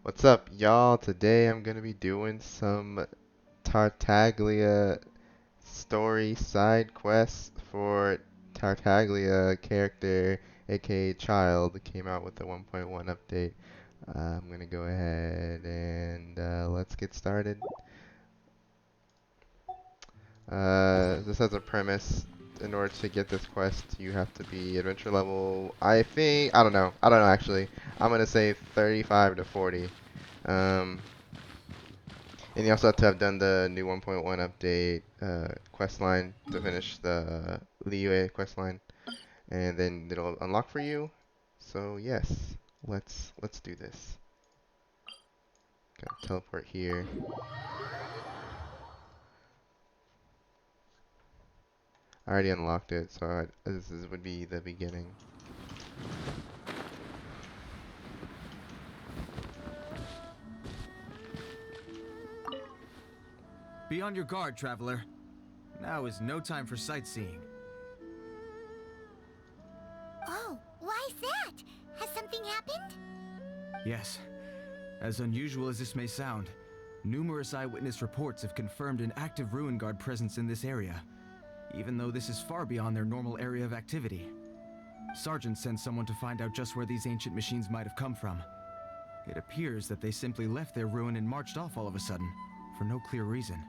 What's up, y'all? Today I'm gonna be doing some Tartaglia story side quests for Tartaglia character, aka Childe, came out with the 1.1 update. I'm gonna go ahead and let's get started. This has a premise. In order to get this quest, you have to be adventure level. I don't know. I don't know actually. I'm gonna say 35 to 40. Um, and you also have to have done the new 1.1 update quest line to finish the Liyue quest line, and then it'll unlock for you. So yes, let's do this. Gotta teleport here. I already unlocked it, so this would be the beginning. Be on your guard, traveler. Now is no time for sightseeing. Oh, why's that? Has something happened? Yes. As unusual as this may sound, numerous eyewitness reports have confirmed an active ruin guard presence in this area, even though this is far beyond their normal area of activity. Sergeant sent someone to find out just where these ancient machines might have come from. It appears that they simply left their ruin and marched off all of a sudden, for no clear reason.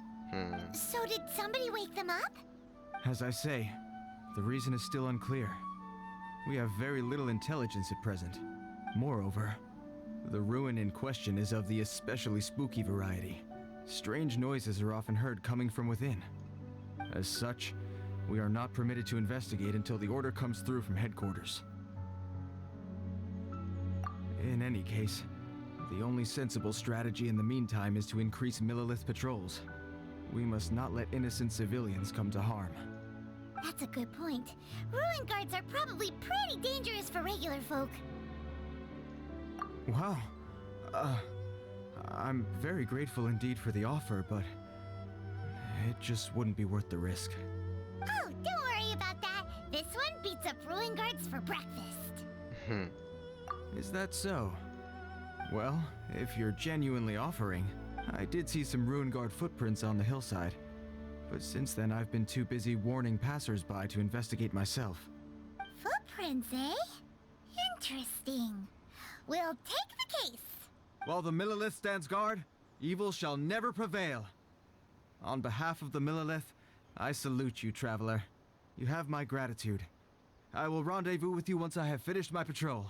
So did somebody wake them up? As I say, the reason is still unclear. We have very little intelligence at present. Moreover, the ruin in question is of the especially spooky variety. Strange noises are often heard coming from within. As such, we are not permitted to investigate until the order comes through from headquarters. In any case, the only sensible strategy in the meantime is to increase Millilith patrols. We must not let innocent civilians come to harm. That's a good point. Ruin guards are probably pretty dangerous for regular folk. Wow. I'm very grateful indeed for the offer, but it just wouldn't be worth the risk. Oh, don't worry about that. This one beats up ruin guards for breakfast. Is that so? Well, if you're genuinely offering, I did see some ruin guard footprints on the hillside, but since then I've been too busy warning passers-by to investigate myself. Footprints, eh? Interesting. We'll take the case. While the Millilith stands guard, evil shall never prevail. On behalf of the Millilith, I salute you, traveler. You have my gratitude. I will rendezvous with you once I have finished my patrol.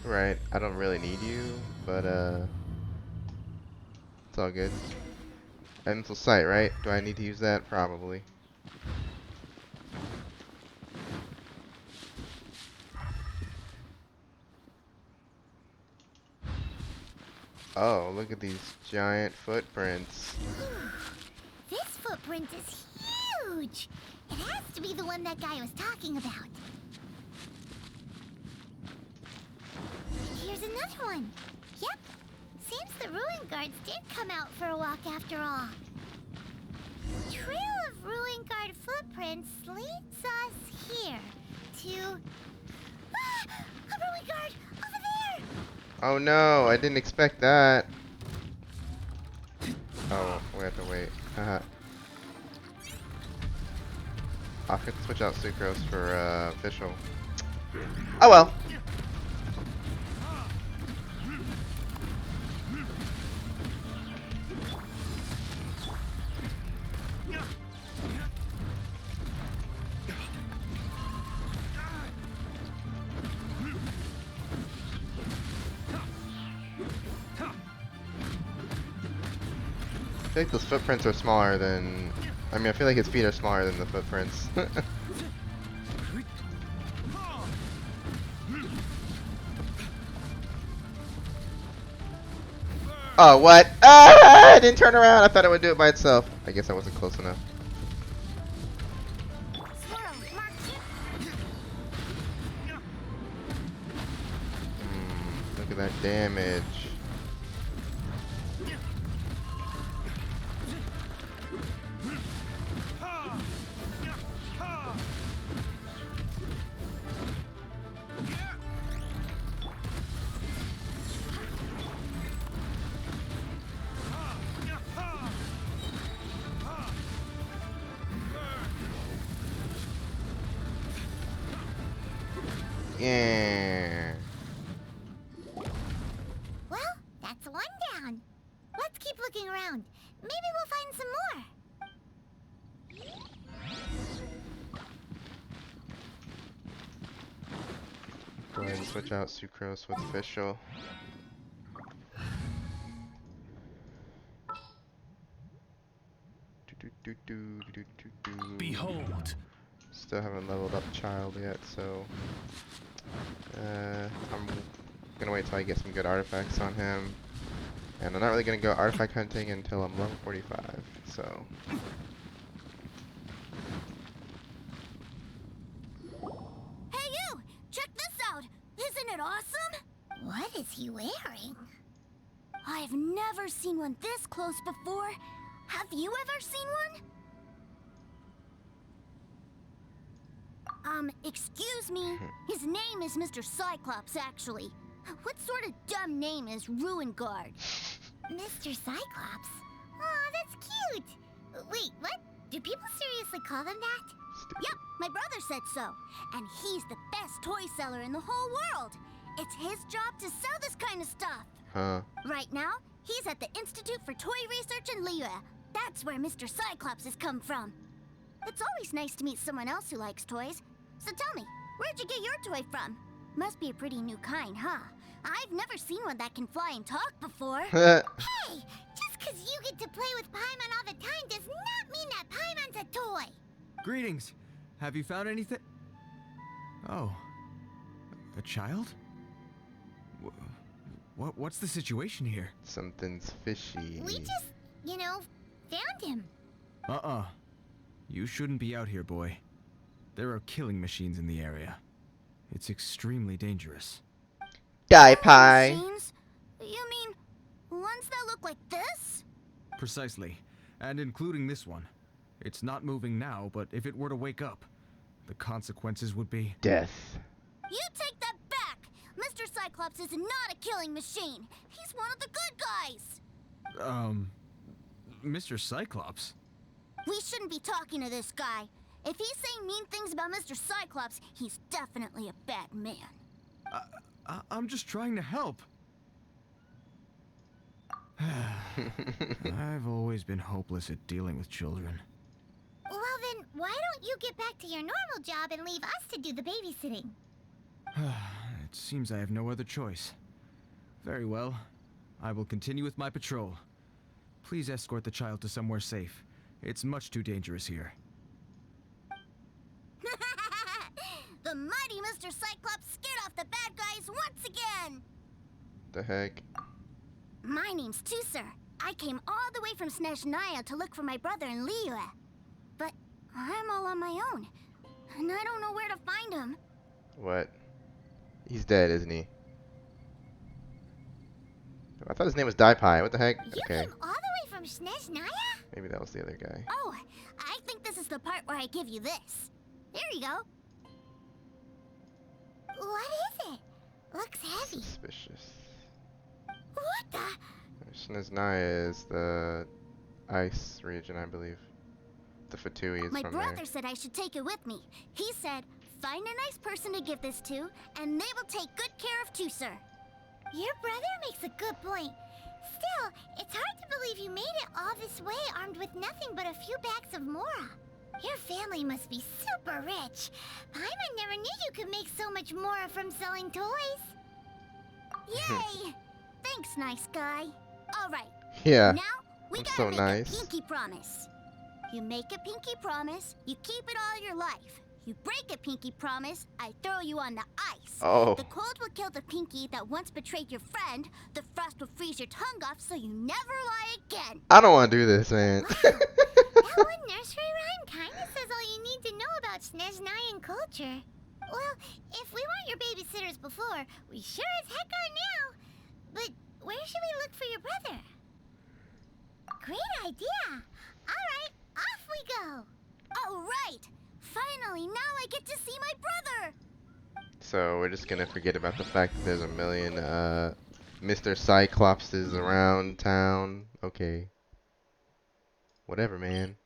Right, I don't really need you, but it's all good. Mental sight, right? Do I need to use that? Probably. Oh, look at these giant footprints. This footprint is huge. It has to be the one that guy was talking about. Here's another one. Yep. Seems the ruin guards did come out for a walk after all. Trail of ruin guard footprints leads us here to... Ah! A ruin guard! Over there! Oh no, I didn't expect that. Oh, we have to wait. Haha. I'll have to switch out Sucrose for official. Oh well. I feel like those footprints are smaller than... I mean, I feel like his feet are smaller than the footprints. Oh, what? Ah! It didn't turn around. I thought it would do it by itself. I guess I wasn't close enough. Look at that damage. Yeah. Well, that's one down. Let's keep looking around. Maybe we'll find some more. Go ahead and switch out Sucrose with Official. Behold. Still haven't leveled up Childe yet, so I'm gonna wait till I get some good artifacts on him. And I'm not really gonna go artifact hunting until I'm level 45, so. Hey you! Check this out! Isn't it awesome? What is he wearing? I've never seen one this close before. Have you ever seen one? Excuse me. His name is Mr. Cyclops, actually. What sort of dumb name is Ruin Guard? Mr. Cyclops? Aw, that's cute. Wait, what? Do people seriously call him that? Yep, my brother said so. And he's the best toy seller in the whole world. It's his job to sell this kind of stuff. Huh. Right now, he's at the Institute for Toy Research in Liyue. That's where Mr. Cyclops has come from. It's always nice to meet someone else who likes toys. So tell me, where'd you get your toy from? Must be a pretty new kind, huh? I've never seen one that can fly and talk before. Hey, just because you get to play with Paimon all the time does not mean that Paimon's a toy. Greetings. Have you found anything? Oh. A child? What's the situation here? Something's fishy. We just, found him. You shouldn't be out here, boy. There are killing machines in the area. It's extremely dangerous. Die pie. Machines? You mean ones that look like this? Precisely. And including this one. It's not moving now, but if it were to wake up, the consequences would be... Death. You take that back! Mr. Cyclops is not a killing machine. He's one of the good guys. Mr. Cyclops? We shouldn't be talking to this guy. If he's saying mean things about Mr. Cyclops, he's definitely a bad man. I'm just trying to help. I've always been hopeless at dealing with children. Well then, why don't you get back to your normal job and leave us to do the babysitting? It seems I have no other choice. Very well. I will continue with my patrol. Please escort the child to somewhere safe. It's much too dangerous here. The mighty Mr. Cyclops scared off the bad guys once again! The heck? My name's Tusser. I came all the way from Snezhnaya to look for my brother in Liyue. But I'm all on my own, and I don't know where to find him. What? He's dead, isn't he? I thought his name was Pie. What the heck? You Okay. came all the way from Snezhnaya? Maybe that was the other guy. Oh, I think this is the part where I give you this. There you go. What is it? Looks heavy. Suspicious. What the? Snezhnaya is the ice region, I believe. The Fatui is My from brother there. said I should take it with me. He said, find a nice person to give this to, and they will take good care of Tusser. Your brother makes a good point. Still, it's hard to believe you made it all this way armed with nothing but a few bags of Mora. Your family must be super rich. Paimon never knew you could make so much Mora from selling toys. Yay! Thanks, nice guy. All right. Yeah. Now, we I'm gotta so make nice. a pinky promise. You make a pinky promise, you keep it all your life. You break a pinky promise, I throw you on the ice. Oh. The cold will kill the pinky that once betrayed your friend. The frost will freeze your tongue off so you never lie again. I don't want to do this, man. That one nursery rhyme kinda says all you need to know about Snezhnayan culture. Well, if we weren't your babysitters before, we sure as heck are now. But where should we look for your brother? Great idea! Alright, off we go! Alright! Finally, now I get to see my brother! So we're just gonna forget about the fact that there's a million Mr. Cyclopses around town. Okay. Whatever, man.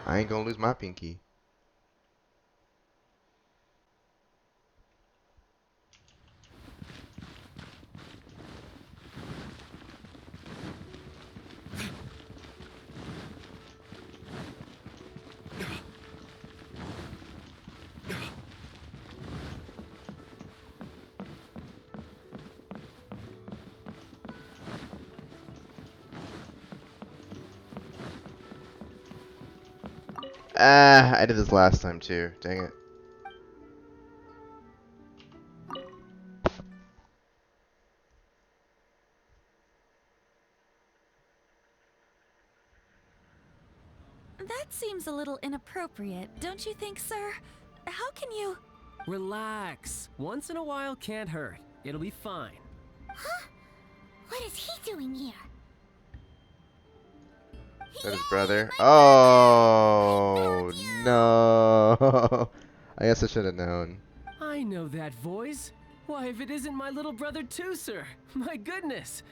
I ain't gonna lose my pinky. Ah, I did this last time too. Dang it. That seems a little inappropriate, don't you think, sir? How can you... Relax. Once in a while can't hurt. It'll be fine. Huh? What is he doing here? That his Yay, brother. my Oh brother! I found you! no! I guess I should have known. I know that voice. Why, if it isn't my little brother Tooser. My goodness.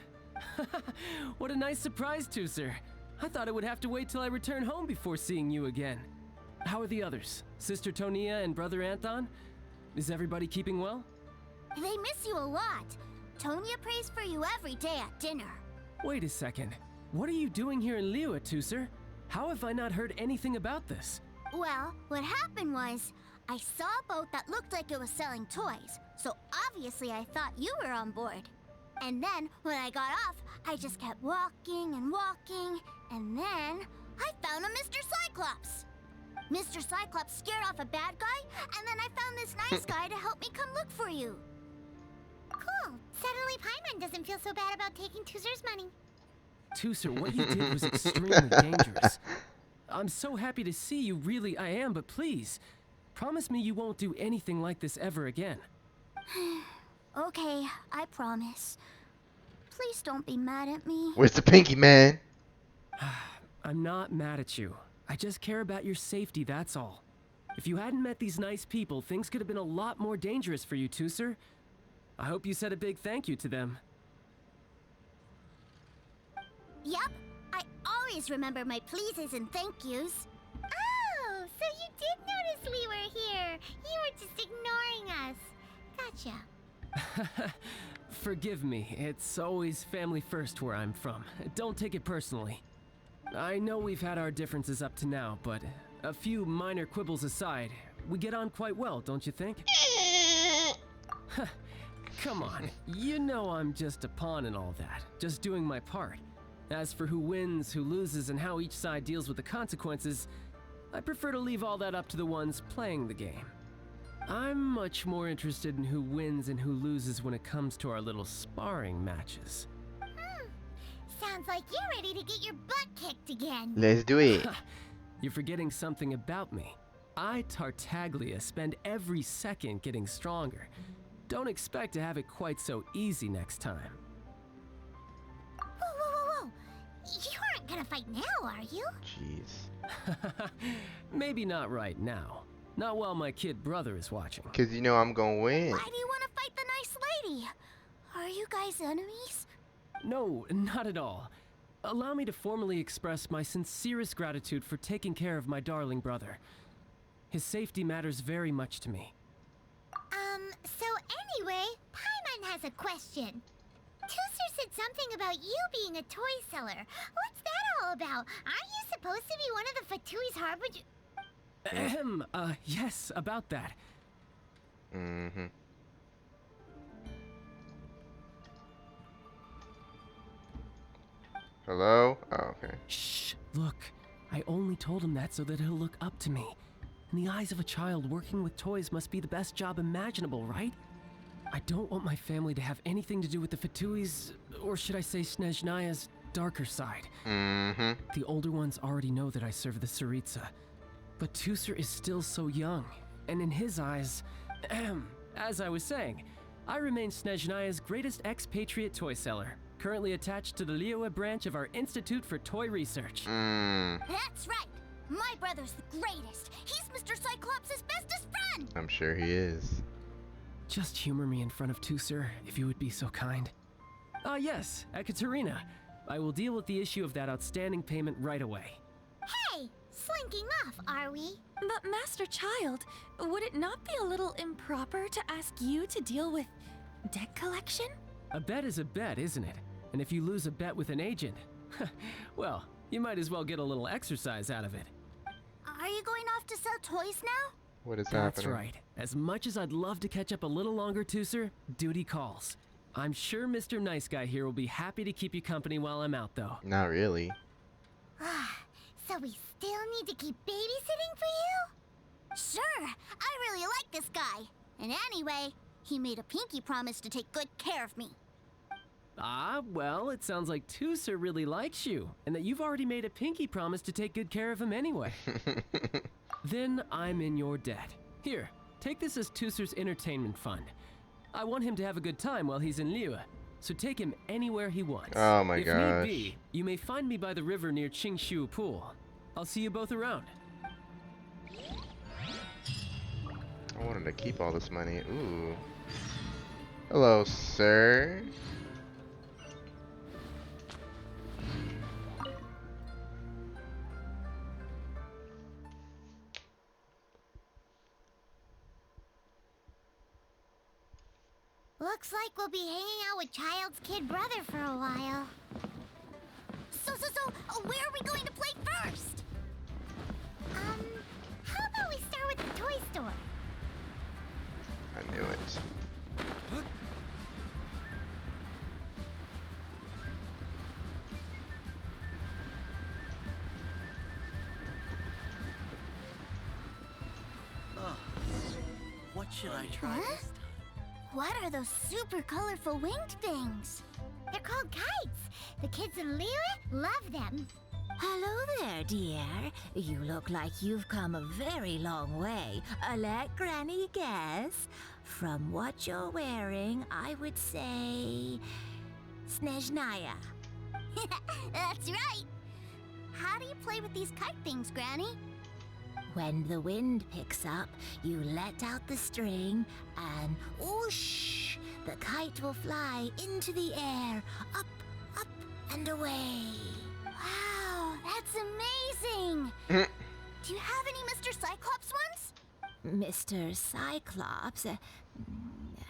What a nice surprise, Tooser. I thought I would have to wait till I return home before seeing you again. How are the others? Sister Tonia and Brother Anton? Is everybody keeping well? They miss you a lot. Tonya prays for you every day at dinner. Wait a second. What are you doing here in Liyue, Tooser? How have I not heard anything about this? Well, what happened was, I saw a boat that looked like it was selling toys, so obviously I thought you were on board. And then, when I got off, I just kept walking and walking, and then I found a Mr. Cyclops. Mr. Cyclops scared off a bad guy, and then I found this nice guy to help me come look for you. Cool. Suddenly Paimon doesn't feel so bad about taking Tooser's money. Tooser, what you did was extremely dangerous. I'm so happy to see you, really I am, but please, promise me you won't do anything like this ever again. Okay, I promise. Please don't be mad at me. Where's the pinky, man? I'm not mad at you. I just care about your safety, that's all. If you hadn't met these nice people, things could have been a lot more dangerous for you, Tooser. I hope you said a big thank you to them. Yep, I always remember my pleases and thank yous. Oh, so you did notice we were here. You were just ignoring us. Gotcha. Forgive me, it's always family first where I'm from. Don't take it personally. I know we've had our differences up to now, but a few minor quibbles aside, we get on quite well, don't you think? Come on, you know I'm just a pawn and all that, just doing my part. As for who wins, who loses, and how each side deals with the consequences, I prefer to leave all that up to the ones playing the game. I'm much more interested in who wins and who loses when it comes to our little sparring matches. Sounds like you're ready to get your butt kicked again. Let's do it. You're forgetting something about me. I, Tartaglia, spend every second getting stronger. Don't expect to have it quite so easy next time. Whoa. You aren't gonna fight now, are you? Jeez. Maybe not right now. Not while my kid brother is watching. Cause you know I'm gonna win. Why do you want to fight the nice lady? Are you guys enemies? No, not at all. Allow me to formally express my sincerest gratitude for taking care of my darling brother. His safety matters very much to me. So anyway, Paimon has a question. Tooser said something about you being a toy seller. What's that all about? Aren't you supposed to be one of the Fatui's harbinger? Ahem, yes, about that. Mm-hmm. Hello? Oh, okay. Shh, look. I only told him that so that he'll look up to me. In the eyes of a child, working with toys must be the best job imaginable, right? I don't want my family to have anything to do with the Fatui's, or should I say Snezhnaya's, darker side. Mm-hmm. The older ones already know that I serve the Tsaritsa. But Tooser is still so young, and in his eyes, as I was saying, I remain Snezhnaya's greatest expatriate toy seller, currently attached to the Liyue branch of our Institute for Toy Research. That's right. My brother's the greatest. He's Mr. Cyclops' bestest friend. I'm sure he is. Just humor me in front of Tooser, if you would be so kind. Yes, Ekaterina. I will deal with the issue of that outstanding payment right away. Hey, slinking off, are we? But Master Child, would it not be a little improper to ask you to deal with debt collection? A bet is a bet, isn't it? And if you lose a bet with an agent, well, you might as well get a little exercise out of it. Are you going off to sell toys now? What is That's happening? right. As much as I'd love to catch up a little longer, Tooser, duty calls. I'm sure Mr. Nice Guy here will be happy to keep you company while I'm out, though. So So we still need to keep babysitting for you? Sure, I really like this guy. And anyway, he made a pinky promise to take good care of me. Ah, well, it sounds like Tooser really likes you, and that you've already made a pinky promise to take good care of him anyway. Then I'm in your debt. Here, take this as Tooser's entertainment fund. I want him to have a good time while he's in Liyue, so take him anywhere he wants. Oh my if gosh. need be, you may find me by the river near Qingshu Pool. I'll see you both around. I wanted to keep all this money. Ooh. Hello, sir. Looks like we'll be hanging out with Childe's kid brother for a while. So, where are we going to play first? How about we start with the toy store? I knew it. What should I try Huh? this time? What are those super colorful winged things? They're called kites. The kids in Liyue love them. Hello there, dear. You look like you've come a very long way. Let Granny guess. From what you're wearing, I would say... Snezhnaya. That's right. How do you play with these kite things, Granny? When the wind picks up, you let out the string and whoosh! The kite will fly into the air, up, up, and away. Wow, that's amazing. Do you have any Mr. Cyclops ones? Mr. Cyclops,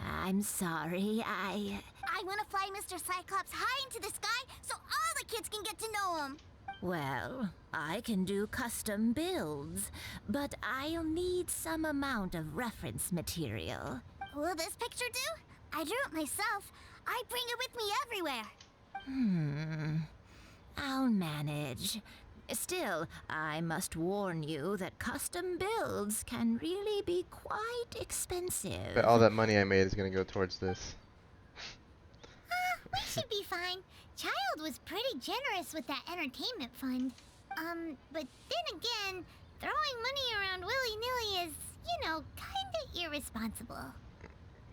I'm sorry, I want to fly Mr. Cyclops high into the sky so all the kids can get to know him. Well, I can do custom builds, but I'll need some amount of reference material. Will this picture do? I drew it myself. I bring it with me everywhere. I'll manage. Still, I must warn you that custom builds can really be quite expensive. But all that money I made is gonna go towards this. We should be fine. Childe was pretty generous with that entertainment fund. But then again, throwing money around willy-nilly is, kinda irresponsible.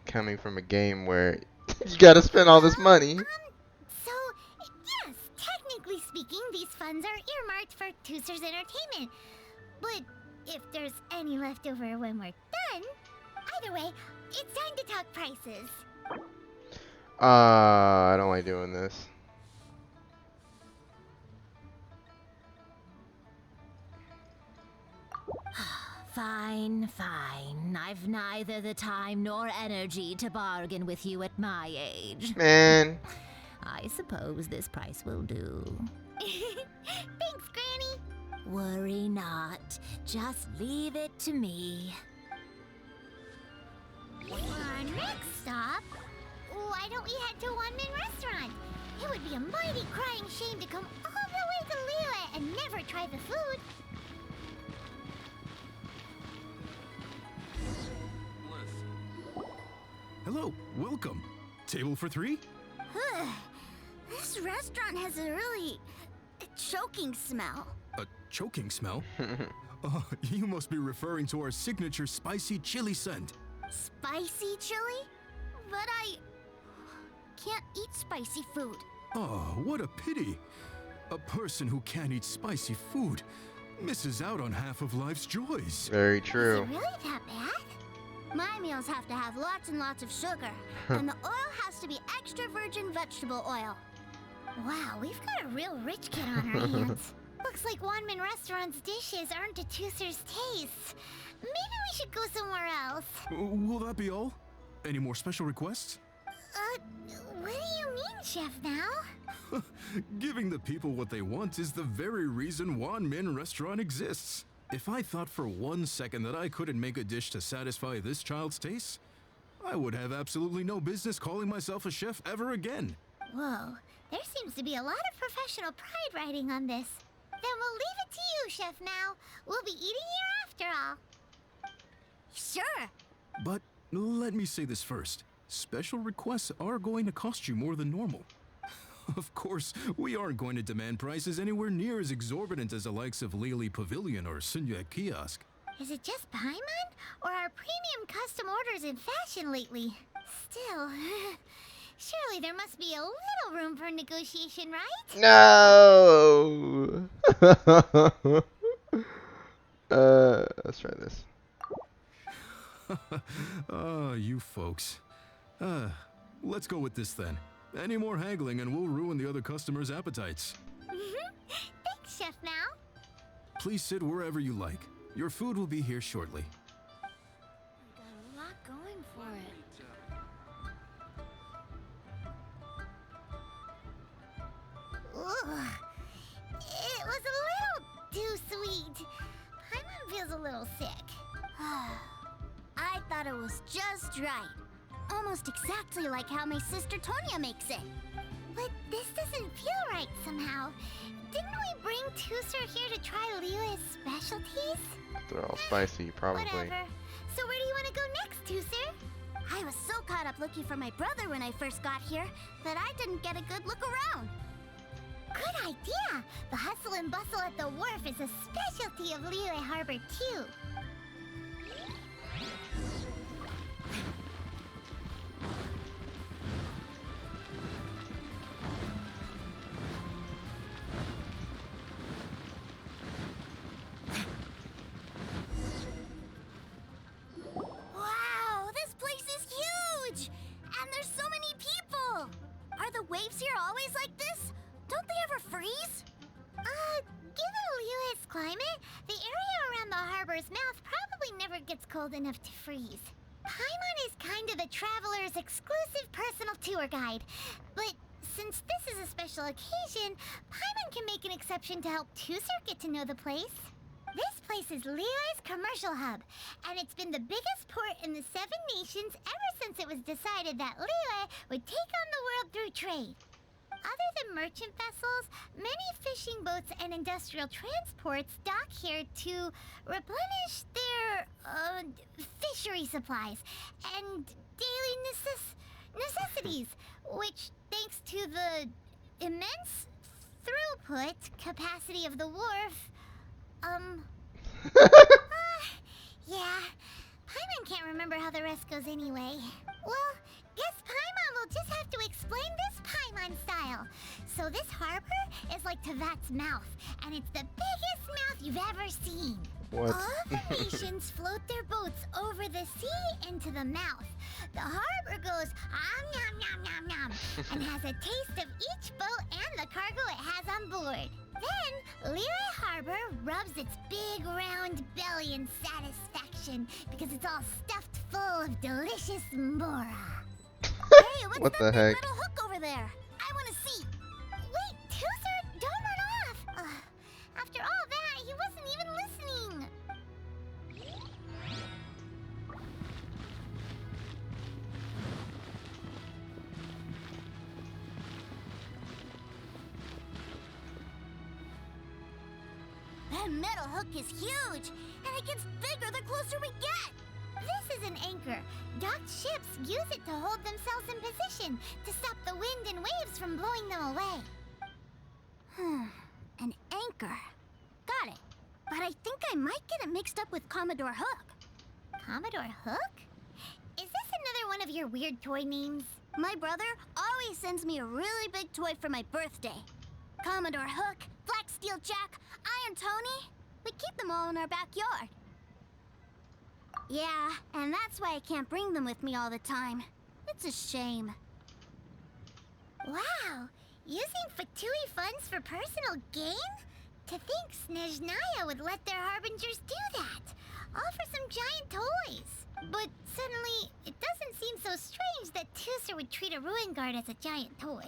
Coming from a game where you gotta spend all this money. So, yes, technically speaking, these funds are earmarked for Tooser's entertainment. But if there's any left over when we're done, either way, it's time to talk prices. I don't like doing this. Fine, fine. I've neither the time nor energy to bargain with you at my age. Man. I suppose this price will do. Thanks, Granny. Worry not. Just leave it to me. For our next stop, why don't we head to One Min Restaurant? It would be a mighty crying shame to come all the way to Liyue and never try the food. Hello, welcome. Table for three? This restaurant has a really choking smell. A choking smell? You must be referring to our signature spicy chili scent. Spicy chili? But I can't eat spicy food. Oh, what a pity. A person who can't eat spicy food misses out on half of life's joys. Very Is true. it really that bad? My meals have to have lots and lots of sugar, and the oil has to be extra virgin vegetable oil. Wow, we've got a real rich kid on our hands. Looks like One Min Restaurant's dishes aren't to Tooser's taste. Maybe we should go somewhere else. Will that be all? Any more special requests? What do you mean, Chef now? Giving the people what they want is the very reason Wan Min Restaurant exists. If I thought for 1 second that I couldn't make a dish to satisfy this child's taste, I would have absolutely no business calling myself a chef ever again. Whoa, there seems to be a lot of professional pride riding on this. Then we'll leave it to you, Chef Mao. We'll be eating here after all. Sure. But let me say this first. Special requests are going to cost you more than normal. Of course, we aren't going to demand prices anywhere near as exorbitant as the likes of Lily Pavilion or Sunya Kiosk. Is it just Paimon? Or are premium custom orders in fashion lately? Still, surely there must be a little room for negotiation, right? No. Let's try this. Ah, you folks. Let's go with this then. Any more haggling and we'll ruin the other customers' appetites. Thanks, Chef Mao. Please sit wherever you like. Your food will be here shortly. Got a lot going for it. Ugh. It was a little too sweet. Paimon feels a little sick. I thought it was just right. Almost exactly like how my sister Tonya makes it. But this doesn't feel right somehow. Didn't we bring Tusser here to try Liyue's specialties? They're all spicy, probably. Whatever. So where do you want to go next, Tusser? I was so caught up looking for my brother when I first got here that I didn't get a good look around. Good idea! The hustle and bustle at the wharf is a specialty of Liyue Harbor, too. Wow, this place is huge! And there's so many people! Are the waves here always like this? Don't they ever freeze? Given Liyue's climate, the area around the harbor's mouth probably never gets cold enough to freeze. Paimon is kind of the traveler's exclusive personal tour guide. But since this is a special occasion, Paimon can make an exception to help Tusser get to know the place. This place is Liyue's commercial hub, and it's been the biggest port in the Seven Nations ever since it was decided that Liyue would take on the world through trade. Other than merchant vessels, many fishing boats and industrial transports dock here to replenish their fishery supplies and daily necessities, which, thanks to the immense throughput capacity of the wharf, yeah, Paimon can't remember how the rest goes anyway. Well, guess Paimon will just have to explain this Paimon style. So this harbor is like Tevat's mouth, and it's the biggest mouth you've ever seen. What? All the nations float their boats over the sea into the mouth. The harbor goes nom nom nom nom and has a taste of each boat and the cargo it has on board. Then Liyue Harbor rubs its big round belly in satisfaction because it's all stuffed full of delicious mora. Hey, what's What that the heck? big metal hook over there? I want to see. Wait, Tusser, don't run off! After all that, he wasn't even listening. That metal hook is huge, and it gets bigger the closer we get. This is an anchor. Docked ships use it to hold themselves in position to stop the wind and waves from blowing them away. An anchor. Got it. But I think I might get it mixed up with Commodore Hook. Commodore Hook? Is this another one of your weird toy names? My brother always sends me a really big toy for my birthday. Commodore Hook, Black Steel Jack, Iron Tony. We keep them all in our backyard. Yeah, and that's why I can't bring them with me all the time. It's a shame. Wow! Using Fatui funds for personal gain? To think Snezhnaya would let their harbingers do that! All for some giant toys! But suddenly, it doesn't seem so strange that Tusser would treat a ruin guard as a giant toy.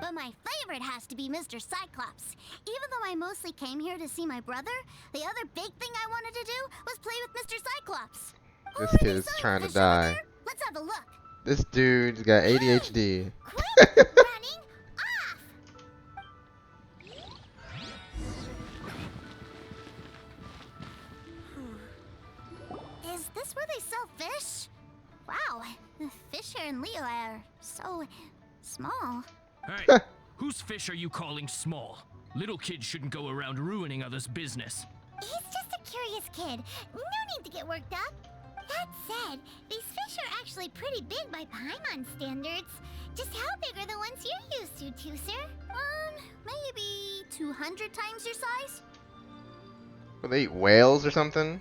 But my favorite has to be Mr. Cyclops. Even though I mostly came here to see my brother, the other big thing I wanted to do was play with Mr. Cyclops. This Already kid is selling trying to fish over die. there? Let's have a look. This dude's got ADHD. Quit running off! really sell fish? Wow, the fish here in Leo are so small. Hey, whose fish are you calling small? Little kids shouldn't go around ruining others' business. He's just a curious kid. No need to get worked up. That said, these fish are actually pretty big by Paimon standards. Just how big are the ones you're used to, Tooser? Maybe 200 times your size? Will they eat whales or something?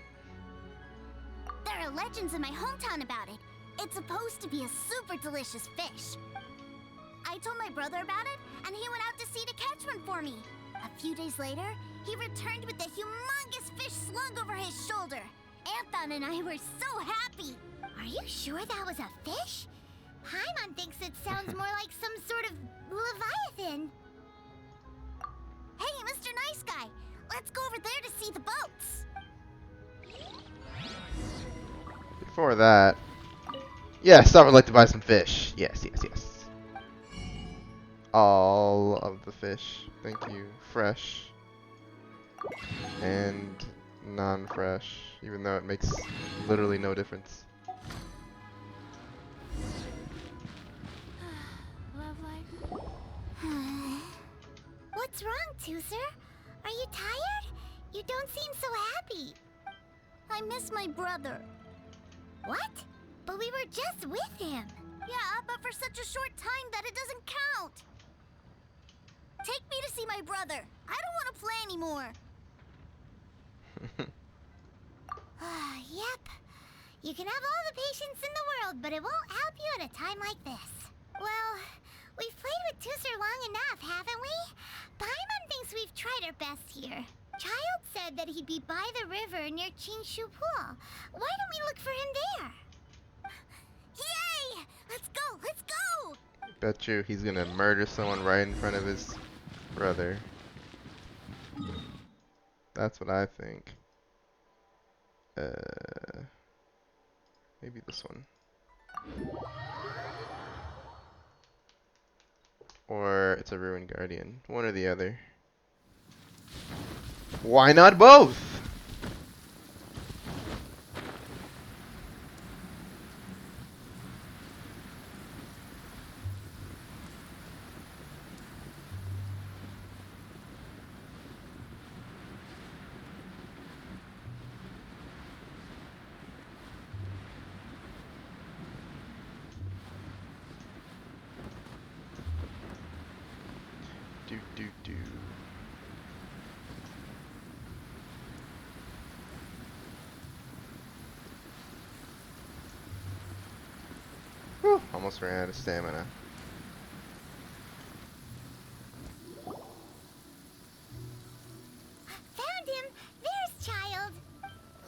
There are legends in my hometown about it. It's supposed to be a super delicious fish. I told my brother about it, and he went out to sea to catch one for me. A few days later, he returned with a humongous fish slung over his shoulder. Anthon and I were so happy. Are you sure that was a fish? Paimon thinks it sounds more like some sort of leviathan. Hey, Mr. Nice Guy, let's go over there to see the boats. Before that, yes, I would like to buy some fish. Yes, yes, yes. All of the fish. Thank you. Fresh. And non-fresh. Even though it makes literally no difference. Love life. What's wrong, Tooser? Are you tired? You don't seem so happy. I miss my brother. What? But we were just with him. Yeah, but for such a short time that it doesn't count. Take me to see my brother. I don't want to play anymore. Yep. You can have all the patience in the world, but it won't help you at a time like this. Well, we've played with Tooser long enough, haven't we? Paimon thinks we've tried our best here. Childe said that he'd be by the river near Chinshu Pool. Why don't we look for him there? Yay! Let's go! Let's go! Bet you he's gonna murder someone right in front of his brother. That's what I think. Maybe this one. Or it's a Ruined Guardian. One or the other. Why not both? Do. Whew, almost ran out of stamina. Found him! There's Childe!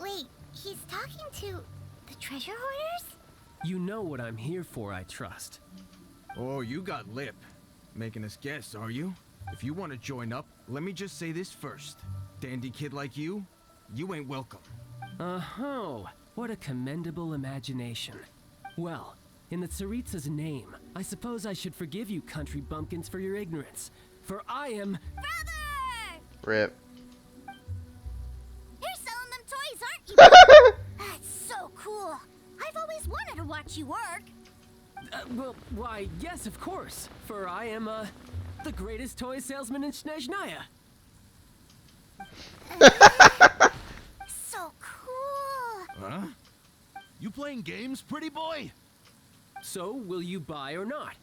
Wait, he's talking to the treasure hoarders? You know what I'm here for, I trust. Oh, you got lip. Making us guess, are you? If you want to join up, let me just say this first. Dandy kid like you ain't welcome. Oh, what a commendable imagination. Well, in the Tsaritsa's name, I suppose I should forgive you country bumpkins for your ignorance. For I am... Brother! Rip. You're selling them toys, aren't you? That's so cool. I've always wanted to watch you work. Well, why, yes, of course. For I am, the greatest toy salesman in Snezhnaya. So cool. Huh? You playing games, pretty boy? So, will you buy or not?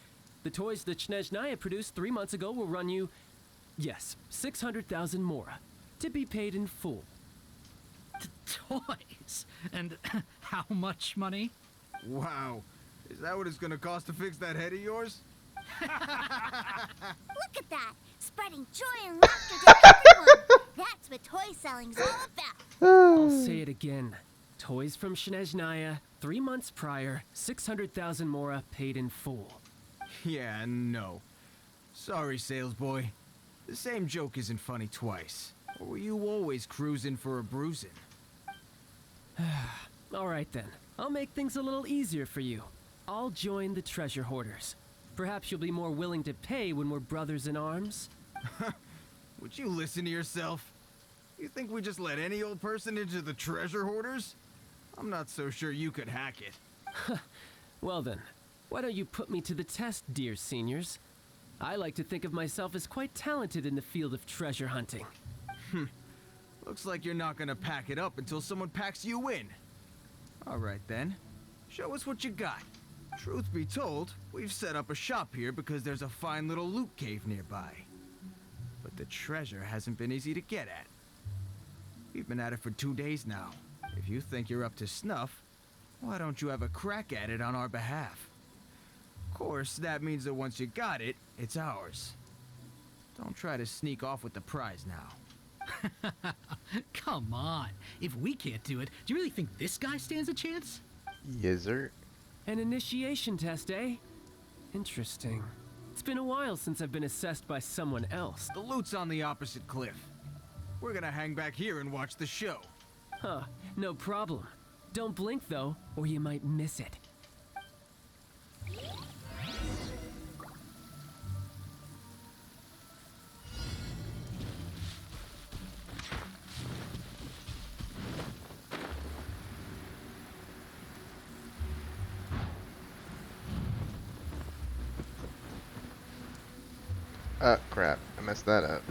The toys that Snezhnaya produced 3 months ago will run you, yes, 600,000 mora, to be paid in full. Toys? And how much money? Wow. Is that what it's gonna cost to fix that head of yours? Look at that. Spreading joy and laughter to everyone. That's what toy selling's all about. I'll say it again. Toys from Snezhnaya, 3 months prior, 600,000 mora paid in full. Yeah, no. Sorry, sales boy. The same joke isn't funny twice. Or were you always cruising for a bruising? All right then. I'll make things a little easier for you. I'll join the treasure hoarders. Perhaps you'll be more willing to pay when we're brothers in arms. Would you listen to yourself? You think we just let any old person into the treasure hoarders? I'm not so sure you could hack it. Well then, why don't you put me to the test, dear seniors? I like to think of myself as quite talented in the field of treasure hunting. Looks like you're not gonna pack it up until someone packs you in. Alright then, show us what you got. Truth be told, we've set up a shop here because there's a fine little loot cave nearby. But the treasure hasn't been easy to get at. We've been at it for 2 days now. If you think you're up to snuff, why don't you have a crack at it on our behalf? Of course, that means that once you got it, it's ours. Don't try to sneak off with the prize now. Come on. If we can't do it, do you really think this guy stands a chance? Yes, sir. An initiation test, eh? Interesting. It's been a while since I've been assessed by someone else. The loot's on the opposite cliff. We're gonna hang back here and watch the show. Huh, no problem. Don't blink though, or you might miss it. Crap. I messed that up.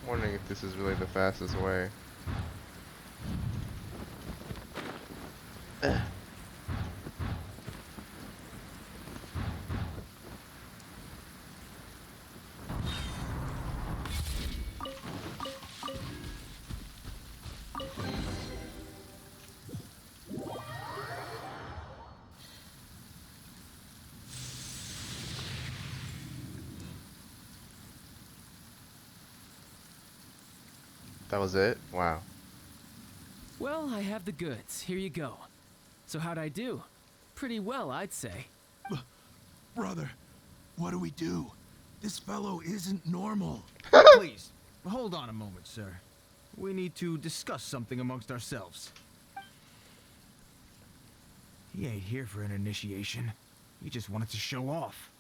Wondering if this is really the fastest way. That was it? Wow. Well, I have the goods. Here you go. So how'd I do? Pretty well, I'd say. Brother, what do we do? This fellow isn't normal. Please, hold on a moment, sir. We need to discuss something amongst ourselves. He ain't here for an initiation. He just wanted to show off.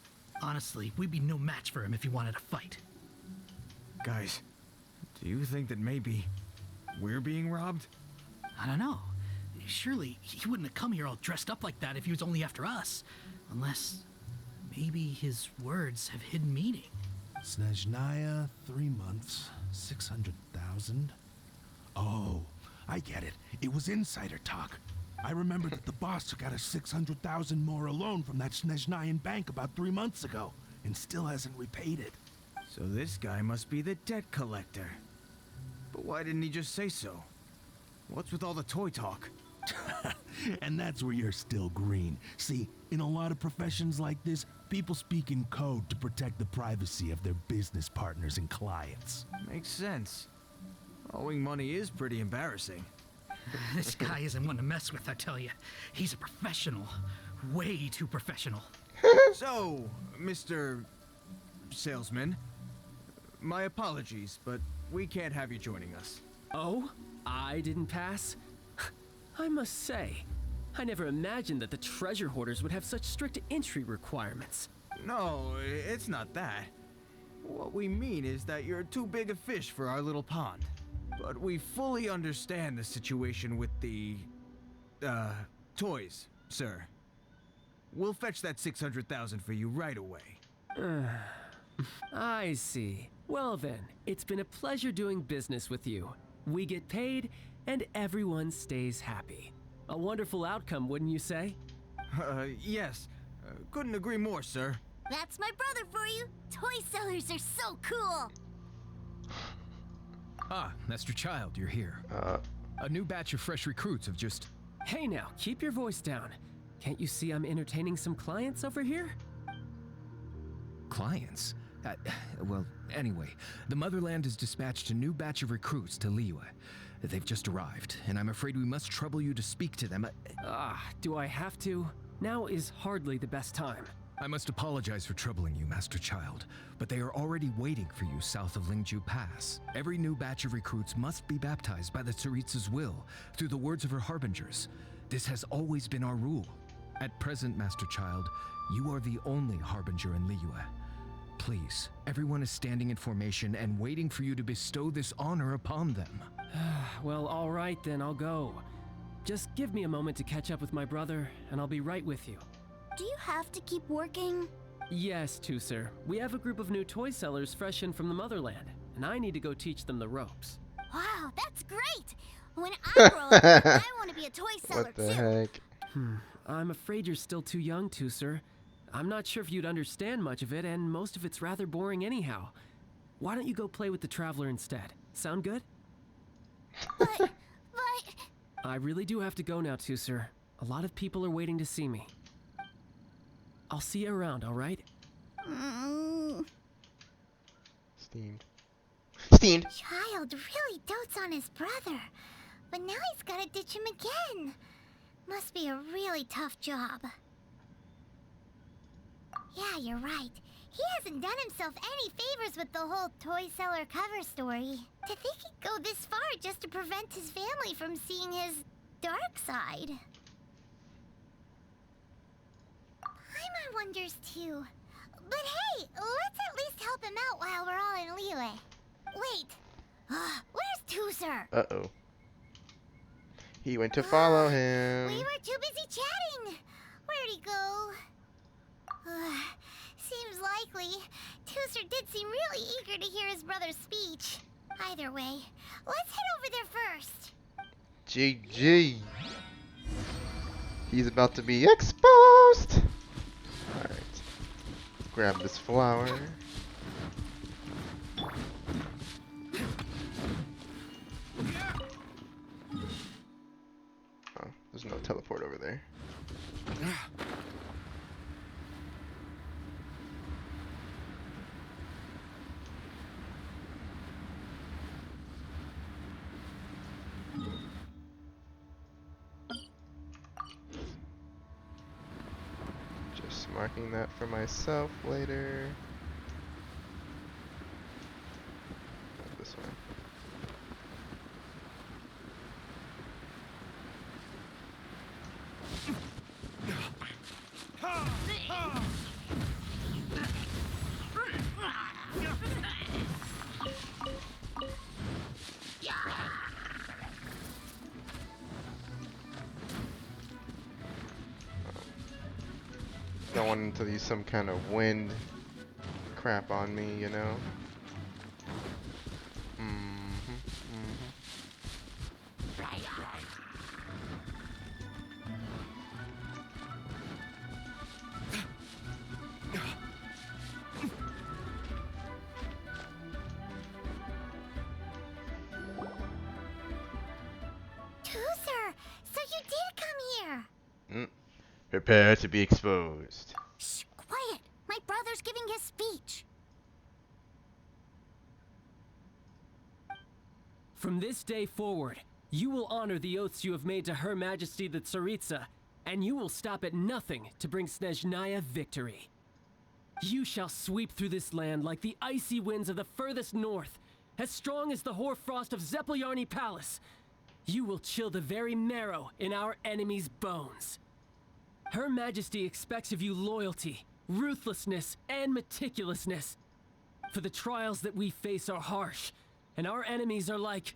Honestly, we'd be no match for him if he wanted to fight. Guys, do you think that maybe we're being robbed? I don't know. Surely he wouldn't have come here all dressed up like that if he was only after us. Unless maybe his words have hidden meaning. Snezhnaya, 3 months, 600,000. Oh, I get it. It was insider talk. I remember that the boss took out a 600,000 more alone from that Snezhnayan bank about 3 months ago, and still hasn't repaid it. So this guy must be the debt collector. But why didn't he just say so? What's with all the toy talk? And that's where you're still green. See, in a lot of professions like this, people speak in code to protect the privacy of their business partners and clients. Makes sense. Owing money is pretty embarrassing. This guy isn't one to mess with, I tell you. He's a professional. Way too professional. So, Mr. Salesman, my apologies, but we can't have you joining us. Oh? I didn't pass? I must say, I never imagined that the treasure hoarders would have such strict entry requirements. No, it's not that. What we mean is that you're too big a fish for our little pond. But we fully understand the situation with the, toys, sir. We'll fetch that 600,000 for you right away. I see. Well then, it's been a pleasure doing business with you. We get paid, and everyone stays happy. A wonderful outcome, wouldn't you say? Yes. Couldn't agree more, sir. That's my brother for you. Toy sellers are so cool. Ah, Master Childe, you're here. A new batch of fresh recruits have just... Hey now, keep your voice down. Can't you see I'm entertaining some clients over here? Clients? Well, anyway, the Motherland has dispatched a new batch of recruits to Liyue. They've just arrived, and I'm afraid we must trouble you to speak to them. Do I have to? Now is hardly the best time. I must apologize for troubling you, Master Child, but they are already waiting for you south of Lingju Pass. Every new batch of recruits must be baptized by the Tsaritsa's will, through the words of her harbingers. This has always been our rule. At present, Master Child, you are the only harbinger in Liyue. Please, everyone is standing in formation and waiting for you to bestow this honor upon them. Well, all right then, I'll go. Just give me a moment to catch up with my brother, and I'll be right with you. Do you have to keep working? Yes, sir. We have a group of new toy sellers fresh in from the motherland, and I need to go teach them the ropes. Wow, that's great! When I grow up, I want to be a toy seller What the too. heck? I'm afraid you're still too young, sir. I'm not sure if you'd understand much of it, and most of it's rather boring anyhow. Why don't you go play with the Traveler instead? Sound good? But... I really do have to go now, sir. A lot of people are waiting to see me. I'll see you around, all right? Steamed. Steamed! Child really dotes on his brother, but now he's gotta ditch him again. Must be a really tough job. Yeah, you're right. He hasn't done himself any favors with the whole toy seller cover story. To think he'd go this far just to prevent his family from seeing his dark side. Paimon wonders too. But hey, let's at least help him out while we're all in Liyue. Wait, where's Tuser? Uh-oh. He went to follow him. We were too busy chatting. Where'd he go? Seems likely. Tuser did seem really eager to hear his brother's speech. Either way, let's head over there first. GG. He's about to be exposed. Alright. Grab this flower. Oh, there's no teleport over there. Just marking that for myself later. Not this way. Don't want him to use some kind of wind crap on me, you know? Tuser, so you did come here. Prepare to be exposed. Shh, quiet. My brother's giving his speech. From this day forward, you will honor the oaths you have made to Her Majesty the Tsaritsa, and you will stop at nothing to bring Snezhnaya victory. You shall sweep through this land like the icy winds of the furthest north, as strong as the hoarfrost of Zeppeljärni Palace. You will chill the very marrow in our enemies' bones. Her Majesty expects of you loyalty, ruthlessness, and meticulousness. For the trials that we face are harsh, and our enemies are like...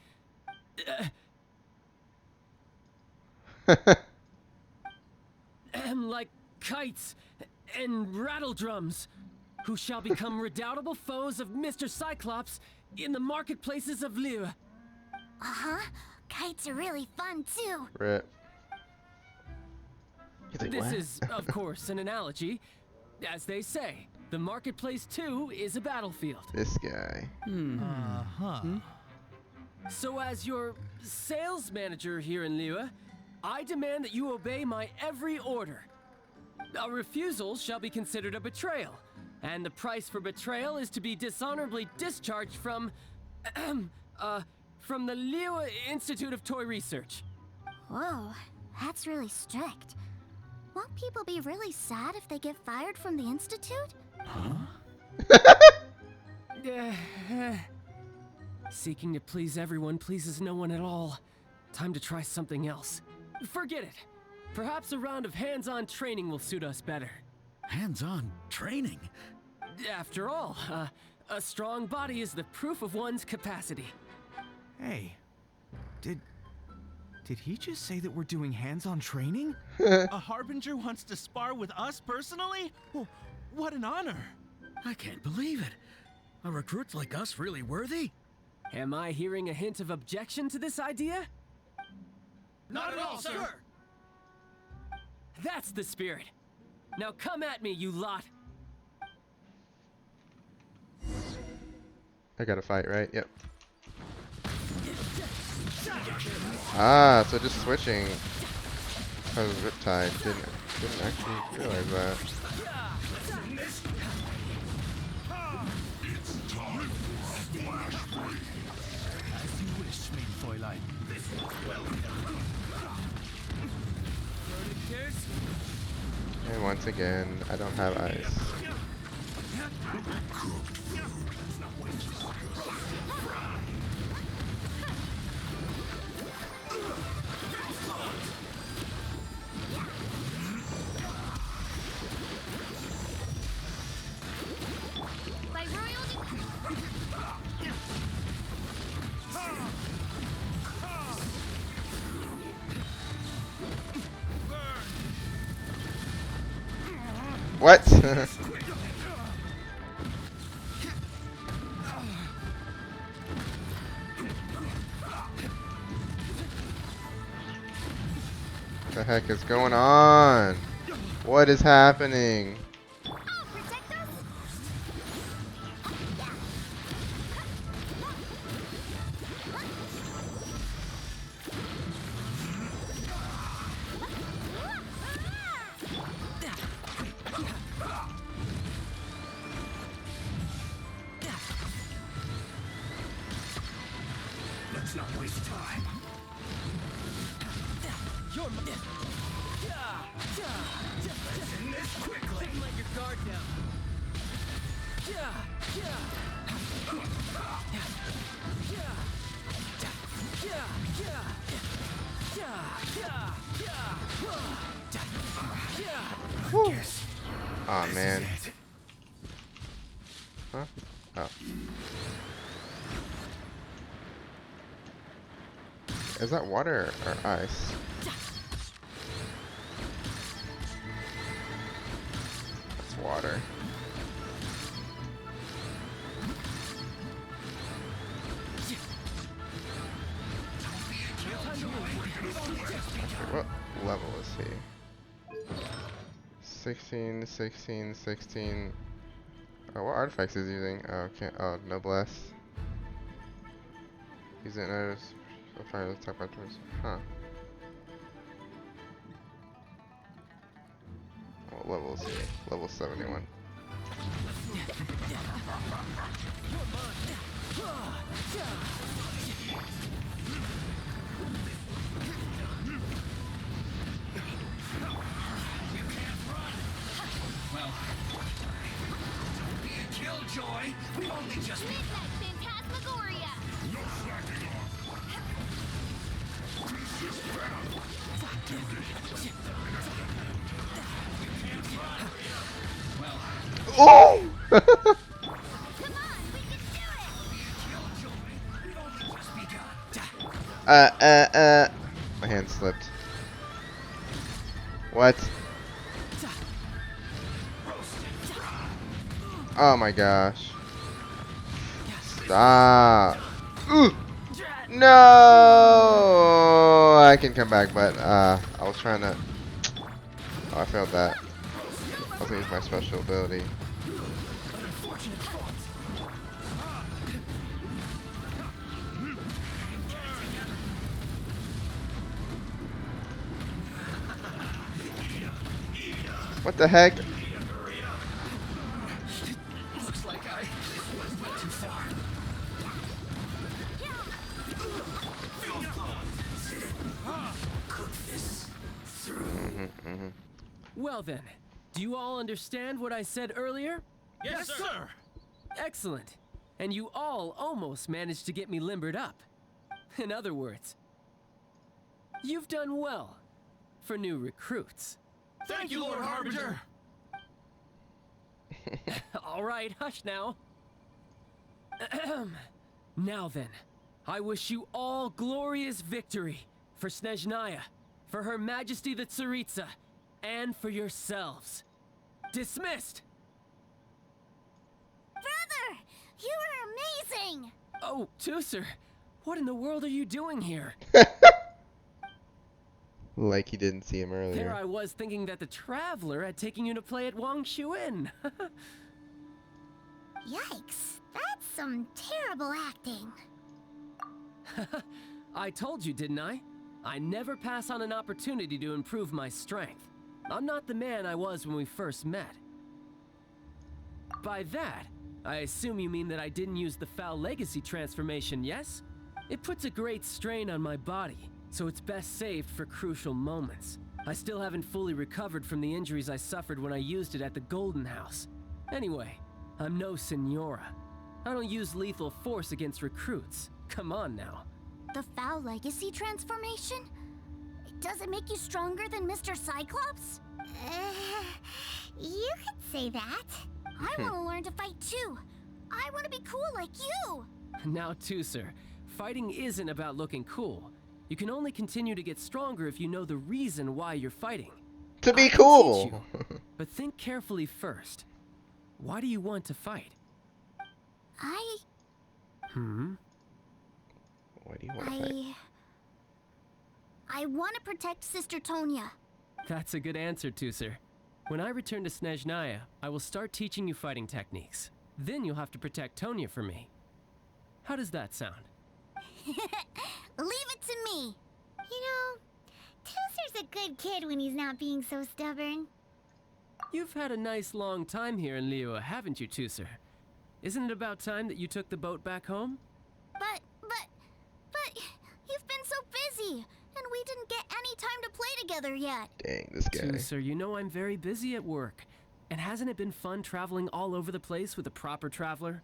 like kites and rattle drums, who shall become redoubtable foes of Mr. Cyclops in the marketplaces of Liyue. Uh-huh. Kites are really fun, too. Rip. This is, of course, an analogy. As they say, the marketplace, too, is a battlefield. This guy. So as your sales manager here in Liyue, I demand that you obey my every order. A refusal shall be considered a betrayal, and the price for betrayal is to be dishonorably discharged from from the Liu Institute of Toy Research. Whoa, that's really strict. Won't people be really sad if they get fired from the Institute? Seeking to please everyone pleases no one at all. Time to try something else. Forget it. Perhaps a round of hands-on training will suit us better. Hands-on training? After all, a strong body is the proof of one's capacity. Hey, did he just say that we're doing hands-on training? A harbinger wants to spar with us personally? Well, what an honor. I can't believe it. Are recruits like us really worthy? Am I hearing a hint of objection to this idea? Not at all, sir. That's the spirit. Now come at me, you lot. I gotta fight, right? Yep. Ah, so just switching. Because of Riptide. Didn't actually realize that. As you wish, mein Fräulein. And once again, I don't have ice. By royal What? The heck is going on? What is happening? Let's not waste time. Let's end this quickly. Let your guard down. Aw, man. Huh? Oh. Is that water or ice? That's water. What level is he? 16, 16, 16. Oh, what artifacts is he using? Oh, okay. Oh, noblesse. He's in notice. So far, let's talk about this. Huh. What level is he? Level 71. Killjoy, we only just Midnight Phantasmagoria! Oh! Come on, we can do it! My hand slipped. What? Oh my gosh. Stop. Ooh. No! I can come back, but I was trying to. Oh, I failed that. I was gonna use my special ability. What the heck? looks like I went too far. Well then, do you all understand what I said earlier? Yes, sir. Excellent. And you all almost managed to get me limbered up. In other words, you've done well for new recruits. Thank you, Lord Harbinger. All right, hush now. Now then, I wish you all glorious victory for Snezhnaya, for Her Majesty the Tsaritsa, and for yourselves. Dismissed! Brother, you are amazing. Oh, Tusser, what in the world are you doing here? Like you didn't see him There earlier. I was thinking that the Traveler had taken you to play at Wang Shuin. Yikes, that's some terrible acting. I told you, didn't I? I never pass on an opportunity to improve my strength. I'm not the man I was when we first met. By that, I assume you mean that I didn't use the Foul Legacy transformation, yes? It puts a great strain on my body, so it's best saved for crucial moments. I still haven't fully recovered from the injuries I suffered when I used it at the Golden House. Anyway, I'm no Senora. I don't use lethal force against recruits. Come on now. The Foul Legacy transformation? Does it make you stronger than Mr. Cyclops? You could say that. I want to learn to fight too. I want to be cool like you. Now, Tusser, fighting isn't about looking cool. You can only continue to get stronger if you know the reason why you're fighting. To be I can cool. teach you, but think carefully first. Why do you want to fight? Why do you want to fight? I want to protect Sister Tonya. That's a good answer, Tusser. When I return to Snezhnaya, I will start teaching you fighting techniques. Then you'll have to protect Tonya for me. How does that sound? Leave it to me. You know, Tooser's a good kid when he's not being so stubborn. You've had a nice long time here in Liyue, haven't you, Tusser? Isn't it about time that you took the boat back home? But you've been so busy, and we didn't get any time to play together yet. Dang, this guy. Tusser, you know I'm very busy at work. And hasn't it been fun traveling all over the place with a proper traveler?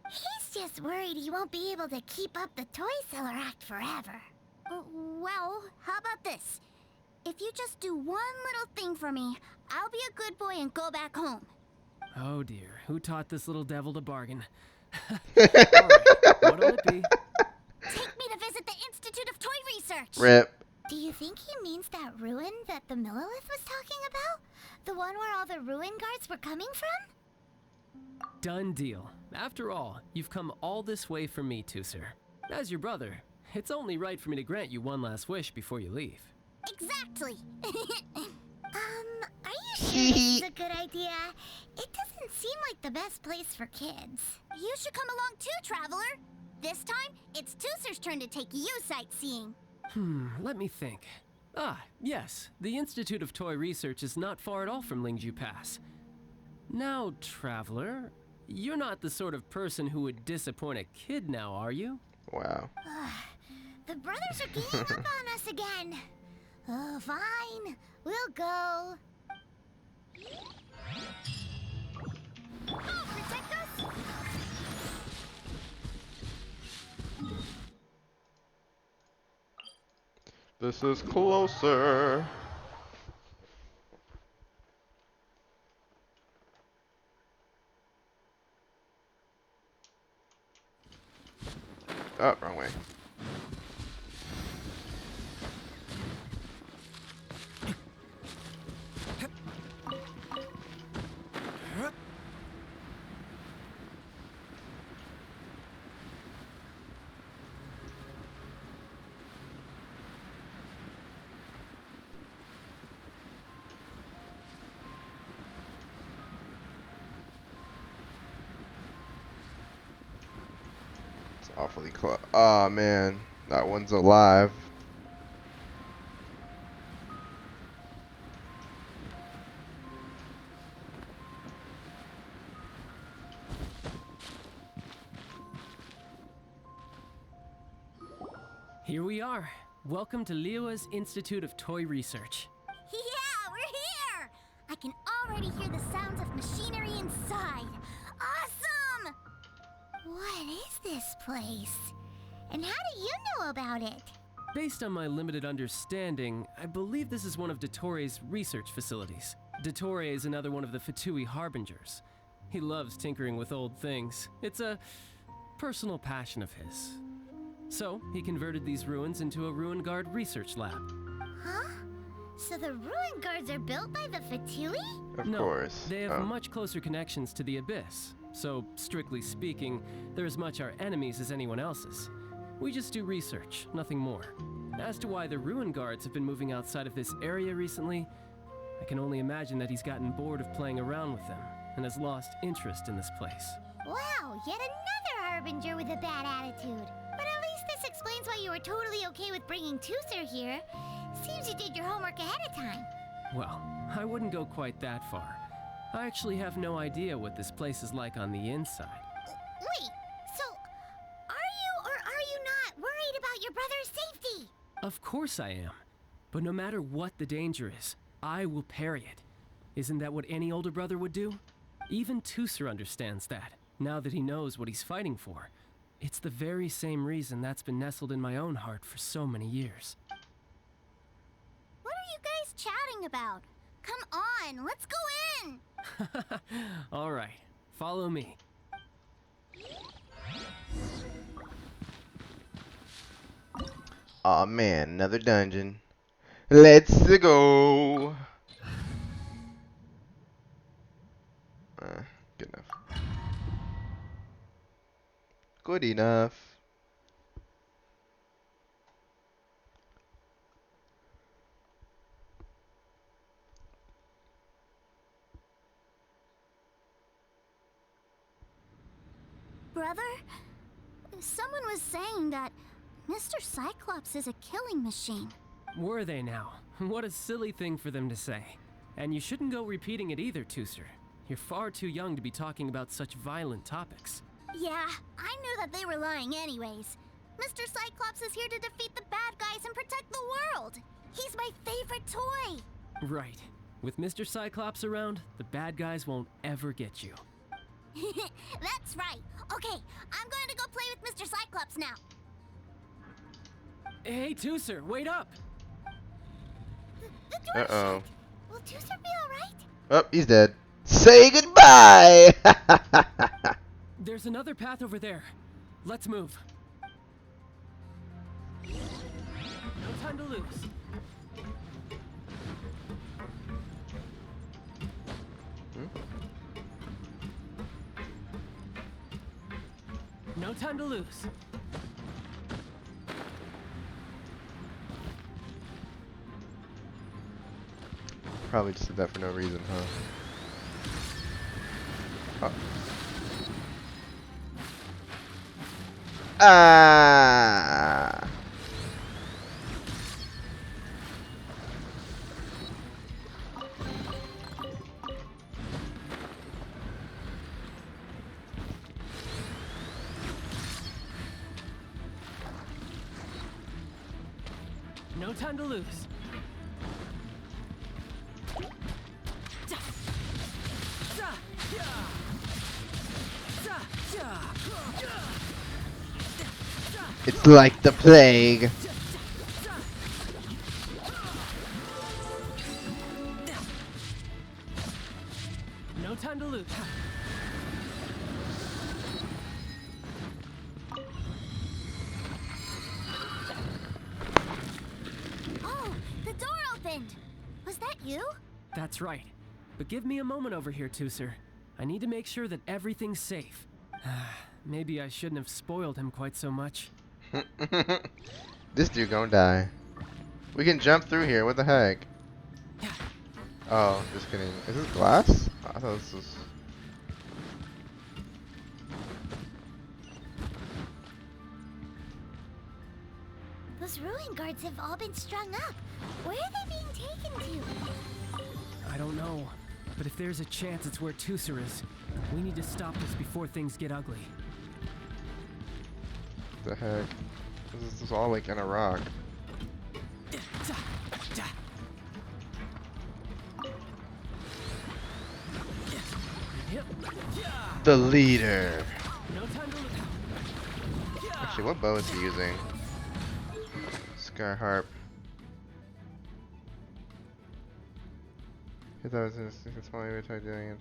He's just worried he won't be able to keep up the toy seller act forever. Well, how about this? If you just do one little thing for me, I'll be a good boy and go back home. Oh dear, who taught this little devil to bargain? Alright, what'll it be? Take me to visit the Institute of Toy Research. Rip. Do you think he means that ruin that the Millilith was talking about? The one where all the ruin guards were coming from? Done deal. After all, you've come all this way for me, Tusser. As your brother, it's only right for me to grant you one last wish before you leave. Exactly. Are you sure this is a good idea? It doesn't seem like the best place for kids. You should come along too, Traveler. This time, it's Tusser's turn to take you sightseeing. Let me think. Ah, yes, the Institute of Toy Research is not far at all from Lingju Pass. Now, Traveler, you're not the sort of person who would disappoint a kid now, are you? Wow. The brothers are ganging up on us again. Oh, fine. We'll go. Oh, protect us! This is closer. Oh, wrong way. It's awfully close. Oh man, that one's alive. Here we are. Welcome to Liyue's Institute of Toy Research. Yeah, we're already hear the sounds of machinery inside. Awesome! What is this place? And how do you know about it? Based on my limited understanding, I believe this is one of Dottore research facilities. Dottore is another one of the Fatui Harbingers. He loves tinkering with old things. It's a personal passion of his. So, he converted these ruins into a Ruin Guard research lab. Huh? So the ruin guards are built by the Fatui? Of No, course. they have Oh. much closer connections to the Abyss. So, strictly speaking, they're as much our enemies as anyone else's. We just do research, nothing more. As to why the Ruin Guards have been moving outside of this area recently, I can only imagine that he's gotten bored of playing around with them and has lost interest in this place. Wow, yet another Harbinger with a bad attitude. But at least this explains why you were totally okay with bringing Tooser here. Seems you did your homework ahead of time. Well, I wouldn't go quite that far. I actually have no idea what this place is like on the inside. Wait, so are you or are you not worried about your brother's safety? Of course I am. But no matter what the danger is, I will parry it. Isn't that what any older brother would do? Even Tooser understands that, now that he knows what he's fighting for. It's the very same reason that's been nestled in my own heart for so many years. What are you guys chatting about? Come on, let's go in! All right, follow me. Aw man, another dungeon. Let's go. Good enough. Good enough. Brother, someone was saying that Mr. Cyclops is a killing machine. Were they now? What a silly thing for them to say. And you shouldn't go repeating it either, Tooser. You're far too young to be talking about such violent topics. Yeah, I knew that they were lying anyways. Mr. Cyclops is here to defeat the bad guys and protect the world. He's my favorite toy. Right. With Mr. Cyclops around, the bad guys won't ever get you. That's right. Okay, I'm going to go play with Mr. Cyclops now. Hey, Tooser, wait up! The door's Uh-oh. shut. Will Tooser be alright? Oh, he's dead. Say goodbye! There's another path over there. Let's move. No time to lose. No time to lose. Probably just did that for no reason, huh? Oh. Ah! No time to lose. It's like the plague. No time to lose. Oh, the door opened. Was that you? That's right. But give me a moment over here, Tooser. I need to make sure that everything's safe. Maybe I shouldn't have spoiled him quite so much. This dude gonna die. We can jump through here. What the heck? Oh, just kidding. Is this glass? I thought this was. Those ruin guards have all been strung up. Where are they being taken to? I don't know. But if there's a chance it's where Tooser is, we need to stop this before things get ugly. The heck? This is all like in a rock. The leader. No time to look. Actually, what bow is he using? Sky Harp. I thought it was a small area tried doing it.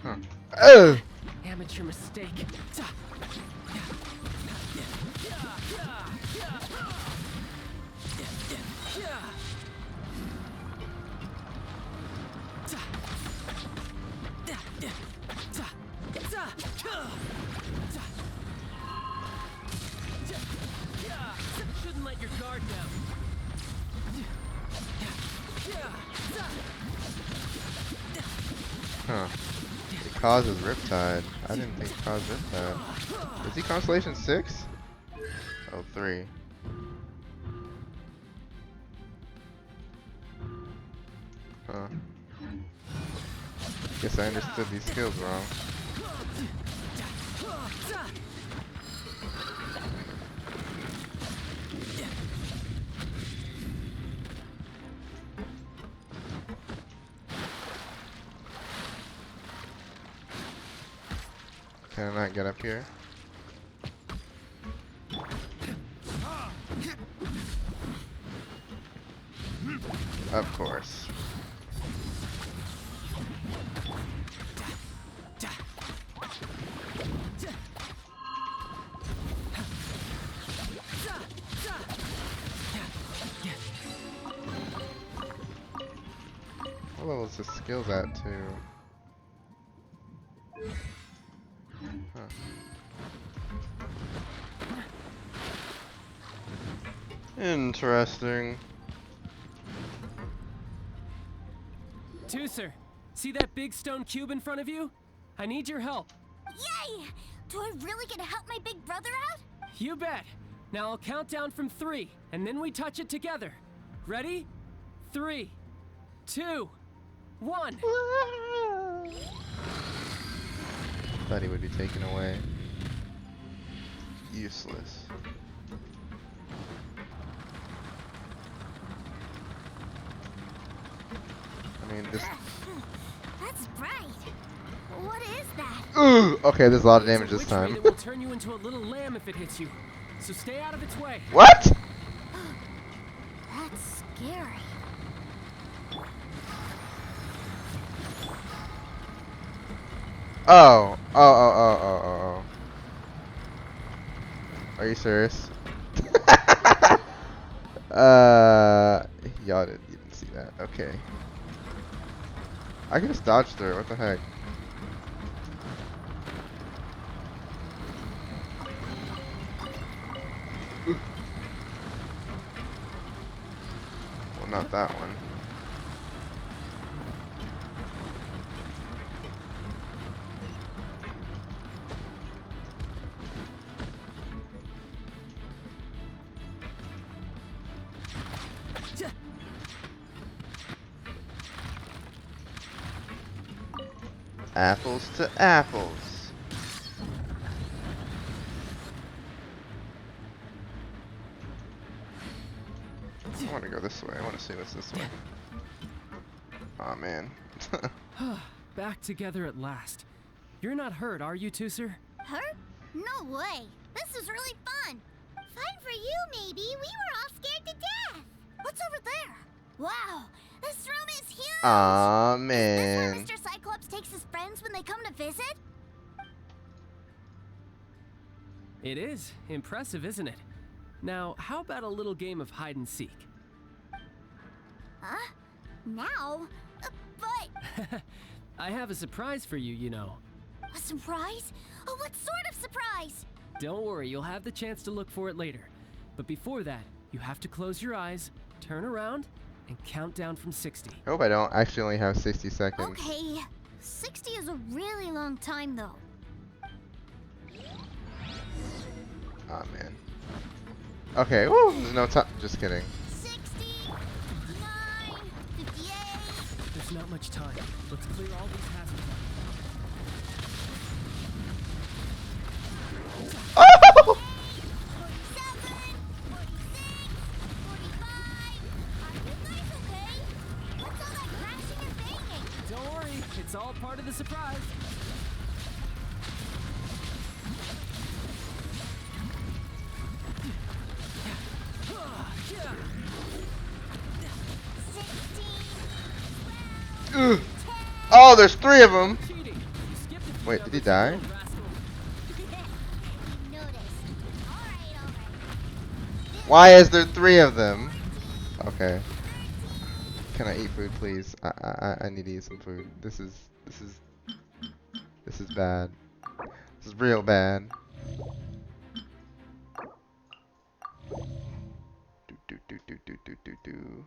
Huh. Oh! Amateur mistake. Shouldn't let your guard down. Huh. It causes Riptide. I didn't think it caused Riptide. Is he Constellation 6? Oh, 3. Huh. Guess I understood these skills wrong. Can I not get up here? Of course. What level is his skills at too? Huh. Interesting. Tooser, see that big stone cube in front of you? I need your help. Yay! Do I really get to help my big brother out? You bet. Now I'll count down from 3, and then we touch it together. Ready? 3, 2, 1. Thought he would be taken away. Useless. I mean, this. That's bright. What is that? Ooh! Okay, there's a lot of It's a damage this witch ray time. that will turn you into a little lamb if it hits you. So stay out of its way. What? That's scary. Oh. Oh. Are you serious? Y'all didn't even see that. Okay. I can just dodge through it. What the heck? Well, not that one. Apples to apples. I want to go this way. I want to see what's this way. Aw, man. Back together at last. You're not hurt, are you, Tooser? Hurt? No way. This is really fun. Fun for you, maybe. We were all scared to death. What's over there? Wow, this room is huge. Aw, Is man. this where Mr. Cyclops takes his friends when they come to visit? It is. Impressive, isn't it? Now, how about a little game of hide and seek? Huh? Now? But... I have a surprise for you, you know. A surprise? Oh, what sort of surprise? Don't worry, you'll have the chance to look for it later. But before that, you have to close your eyes, turn around, and count down from 60. I hope I don't actually only have 60 seconds. Okay. 60 is a really long time, though. Aw, man. Okay, woo, there's no time. Just kidding. 60, 59, 58. There's not much time. Let's clear all these hazards Oh! 47, 46, 45. Are you guys okay? What's all that crashing and banging? out. Don't worry, it's all part of the surprise. Ugh. Oh, there's 3 of them. Wait, did he die? Why is there 3 of them? Okay. Can I eat food, please? I need to eat some food. This is bad. This is real bad. Do.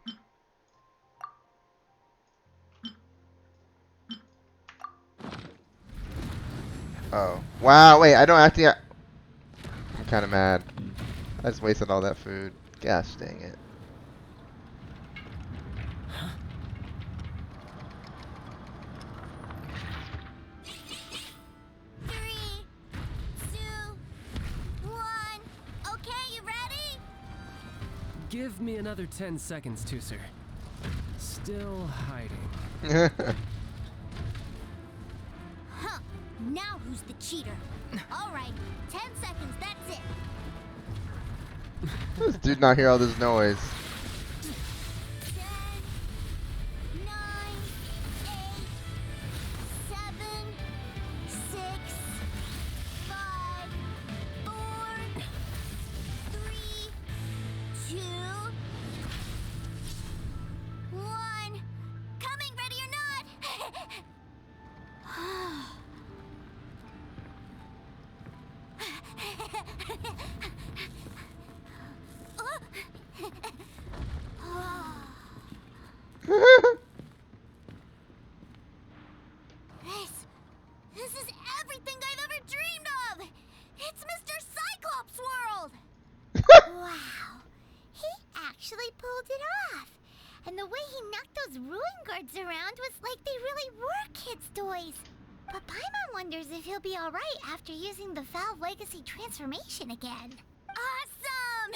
Oh. Wow, wait, I don't actually... I'm kind of mad. I just wasted all that food. Gosh dang it. Give me another 10 seconds, Tooser. Still hiding. Huh. Now who's the cheater? Alright, 10 seconds, that's it. This dude not hear all this noise. 10, 9, 8, 7, 6, 5, 4, 3, 2, 1. Coming, ready or not. This is everything I've ever dreamed of! It's Mr. Cyclops' world! Wow, he actually pulled it off. And the way he knocked those ruin guards around was like they really were kids' toys. But Paimon wonders if he'll be alright after using the Valve Legacy transformation again. Awesome!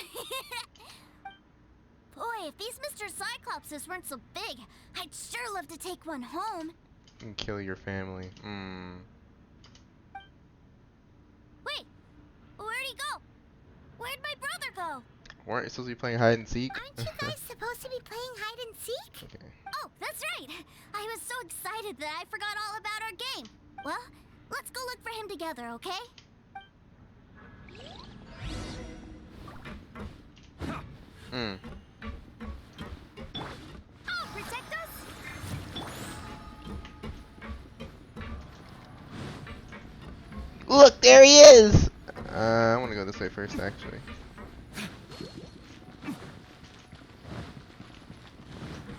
Boy, if these Mr. Cyclopses weren't so big, I'd sure love to take one home. And kill your family. Wait, where'd he go? Where'd my brother go? Weren't you supposed to be playing hide and seek? Aren't you guys supposed to be playing hide and seek? Okay. Oh, that's right. I was so excited that I forgot all about our game. Well, let's go look for him together, okay? Oh, protect us? Look, there he is! I want to go this way first, actually.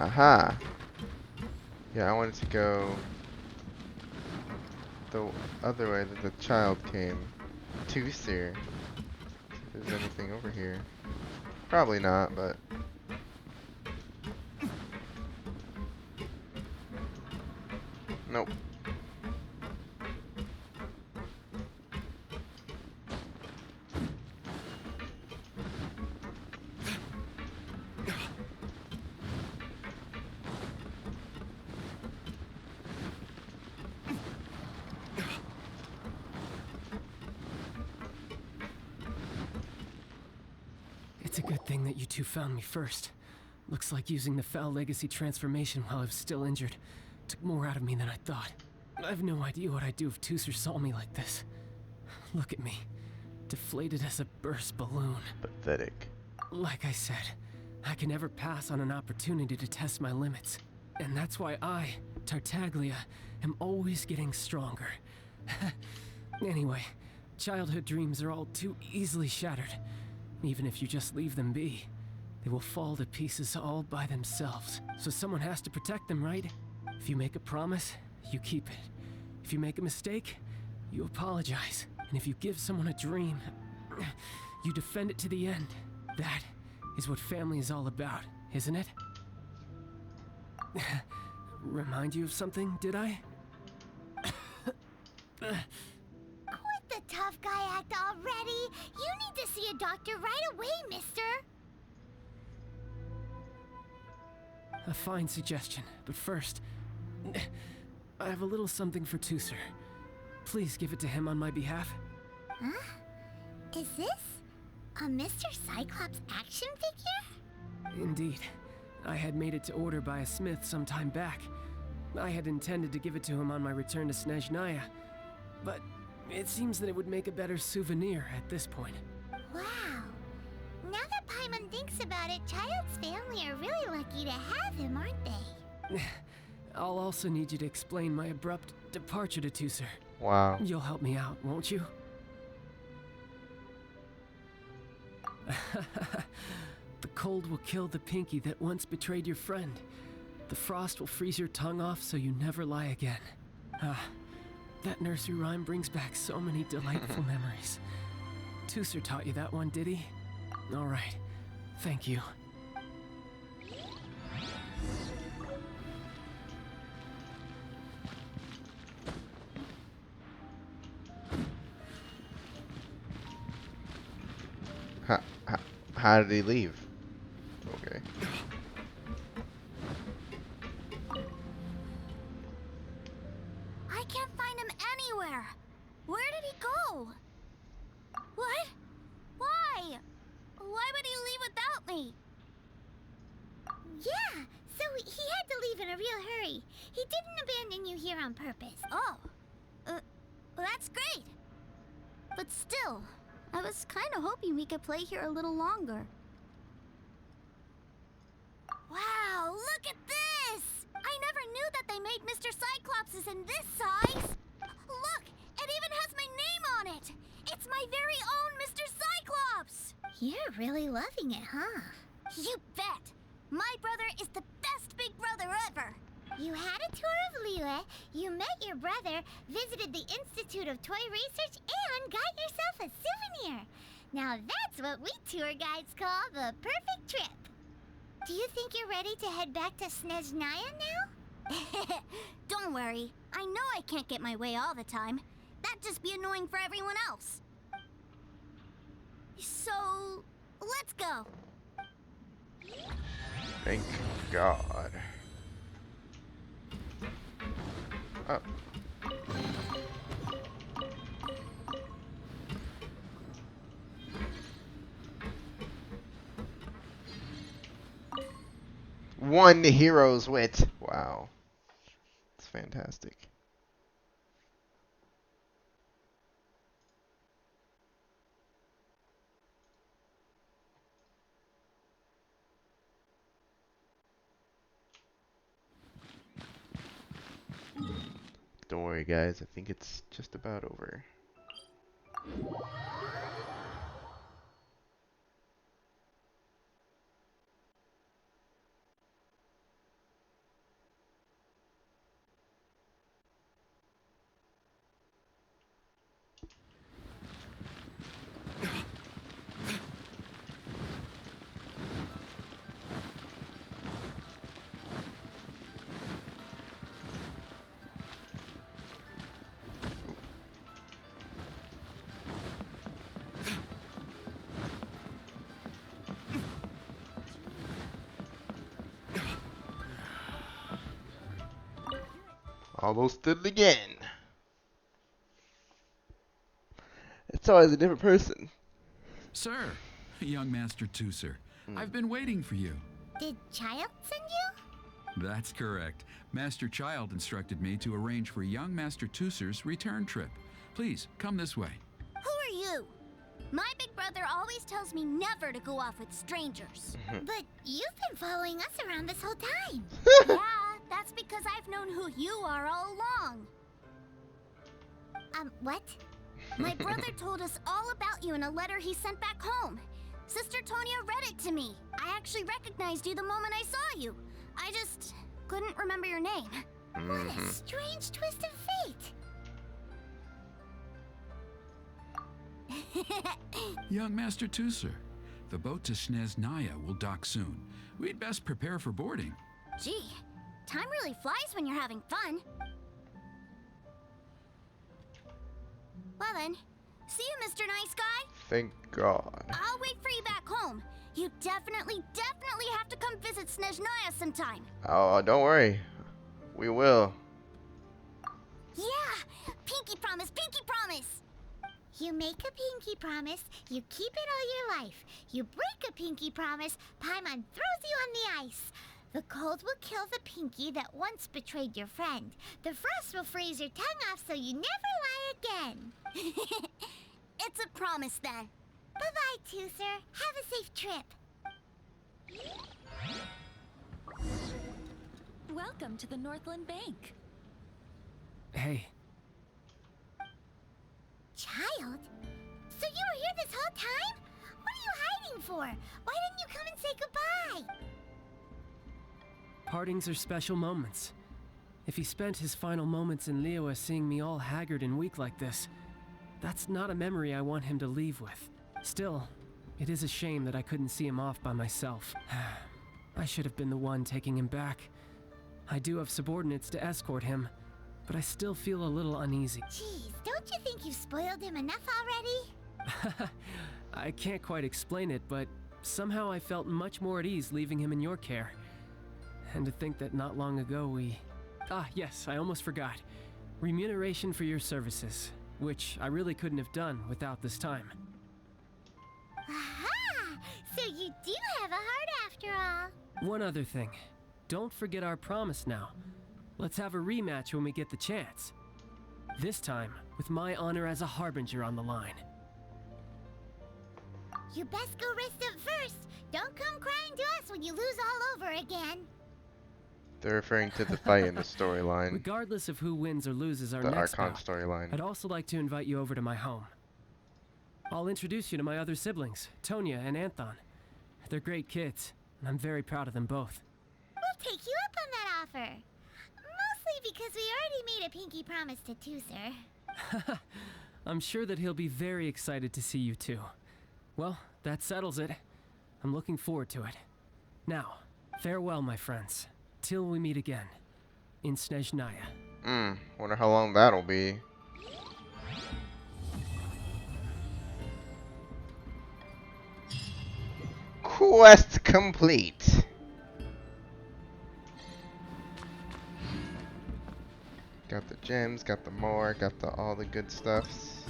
Aha! Yeah, I wanted to go the other way that the child came. Tooser. If there's anything over here. Probably not, but... Nope. It's a good thing that you two found me first. Looks like using the Foul Legacy transformation while I was still injured took more out of me than I thought. I have no idea what I'd do if Tooser saw me like this. Look at me. Deflated as a burst balloon. Pathetic. Like I said, I can never pass on an opportunity to test my limits. And that's why I, Tartaglia, am always getting stronger. Anyway, childhood dreams are all too easily shattered. Even if you just leave them be, they will fall to pieces all by themselves. So someone has to protect them, right? If you make a promise, you keep it. If you make a mistake, you apologize. And if you give someone a dream, you defend it to the end. That is what family is all about, isn't it? Remind you of something, did I? Quit the tough guy act already. You need to see a doctor right away, mister. A fine suggestion, but first, I have a little something for Tooser. please give it to him on my behalf? Huh? Is this a Mr. Cyclops action figure? Indeed. I had made it to order by a smith some time back. I had intended to give it to him on my return to Snezhnaya, but it seems that it would make a better souvenir at this point. Wow. Now that Paimon thinks about it, Childe's family are really lucky to have him, aren't they? I'll also need you to explain my abrupt departure to Tusser. Wow. You'll help me out, won't you? The cold will kill the pinky that once betrayed your friend. The frost will freeze your tongue off so you never lie again. Ah, that nursery rhyme brings back so many delightful memories. Tusser taught you that one, did he? All right, thank you. How did he leave? Okay. I can't find him anywhere. Where did he go? What? Why? Why would he leave without me? Yeah, so he had to leave in a real hurry. He didn't abandon you here on purpose. Oh. Well, that's great. But still, I was kind of hoping we could play here a little longer. Wow, look at this! I never knew that they made Mr. Cyclopses in this size! Look, it even has my name on it! It's my very own Mr. Cyclops! You're really loving it, huh? You bet! My brother is the best big brother ever! You had a tour of Liyue, you met your brother, visited the Institute of Toy Research, and got yourself a souvenir! Now that's what we tour guides call the perfect trip! Do you think you're ready to head back to Snezhnaya now? Don't worry. I know I can't get my way all the time. That'd just be annoying for everyone else. So, let's go. Thank God. Oh. One hero's wit. Wow. It's fantastic. Don't worry, guys. I think it's just about over. Almost did it again. It's always a different person. Sir, young Master Tusser, I've been waiting for you. Did Child send you? That's correct. Master Child instructed me to arrange for young Master Tusser's return trip. Please, come this way. Who are you? My big brother always tells me never to go off with strangers. But you've been following us around this whole time. Yeah, that's because I've known who you are all along. What? My brother told us all about you in a letter he sent back home. Sister Tonya read it to me. I actually recognized you the moment I saw you. I just couldn't remember your name. What a strange twist of fate. Young Master Tusser, the boat to Snezhnaya will dock soon. We'd best prepare for boarding. Gee, time really flies when you're having fun. Well then, see you, Mr. Nice Guy. Thank God. I'll wait for you back home. You definitely have to come visit Snezhnaya sometime. Oh, don't worry. We will. Yeah, pinky promise, pinky You make a pinky promise, you keep it all your life. You break a pinky promise, Paimon throws you on the ice. The cold will kill the pinky that once betrayed your friend. The frost will freeze your tongue off so you never lie again. It's a promise then. Bye-bye, Tooser. Have a safe trip. Welcome to the Northland Bank. Hey, Child? So you were here this whole time? What are you hiding for? Why didn't you come and say goodbye? partings are special moments. If he spent his final moments in Liyue seeing me all haggard and weak like this, that's not a memory I want him to leave with. Still, it is a shame that I couldn't see him off by myself. I should have been the one taking him back. I do have subordinates to escort him, but I still feel a little uneasy. Jeez, don't you think you've spoiled him enough already? I can't quite explain it, but somehow I felt much more at ease leaving him in your care. And to think that not long ago we... Ah, yes, I almost forgot. Remuneration for your services, which I really couldn't have done without this time. Aha! So you do have a heart after all. One other thing. Don't forget our promise now. Let's have a rematch when we get the chance. This time, with my honor as a harbinger on the line. You best go rest up first. Don't come crying to us when you lose all over again. They're referring to the fight in the storyline. Regardless of who wins or loses our The next Archon bout, storyline. I'd also like to invite you over to my home. I'll introduce you to my other siblings, Tonya and Anthon. They're great kids, and I'm very proud of them both. We'll take you up on that offer. Mostly because we already made a pinky promise to Tooser. I'm sure that he'll be very excited to see you too. Well, that settles it. I'm looking forward to it. Now, farewell, my friends. Till we meet again. In Snezhnaya. Wonder how long that'll be. Quest complete. Got the gems, got the more, got all the good stuffs.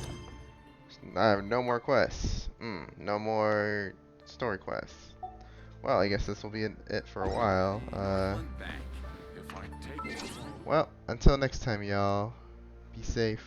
I have no more quests. No more story quests. Well, I guess this will be it for a while. Well, until next time, y'all. Be safe.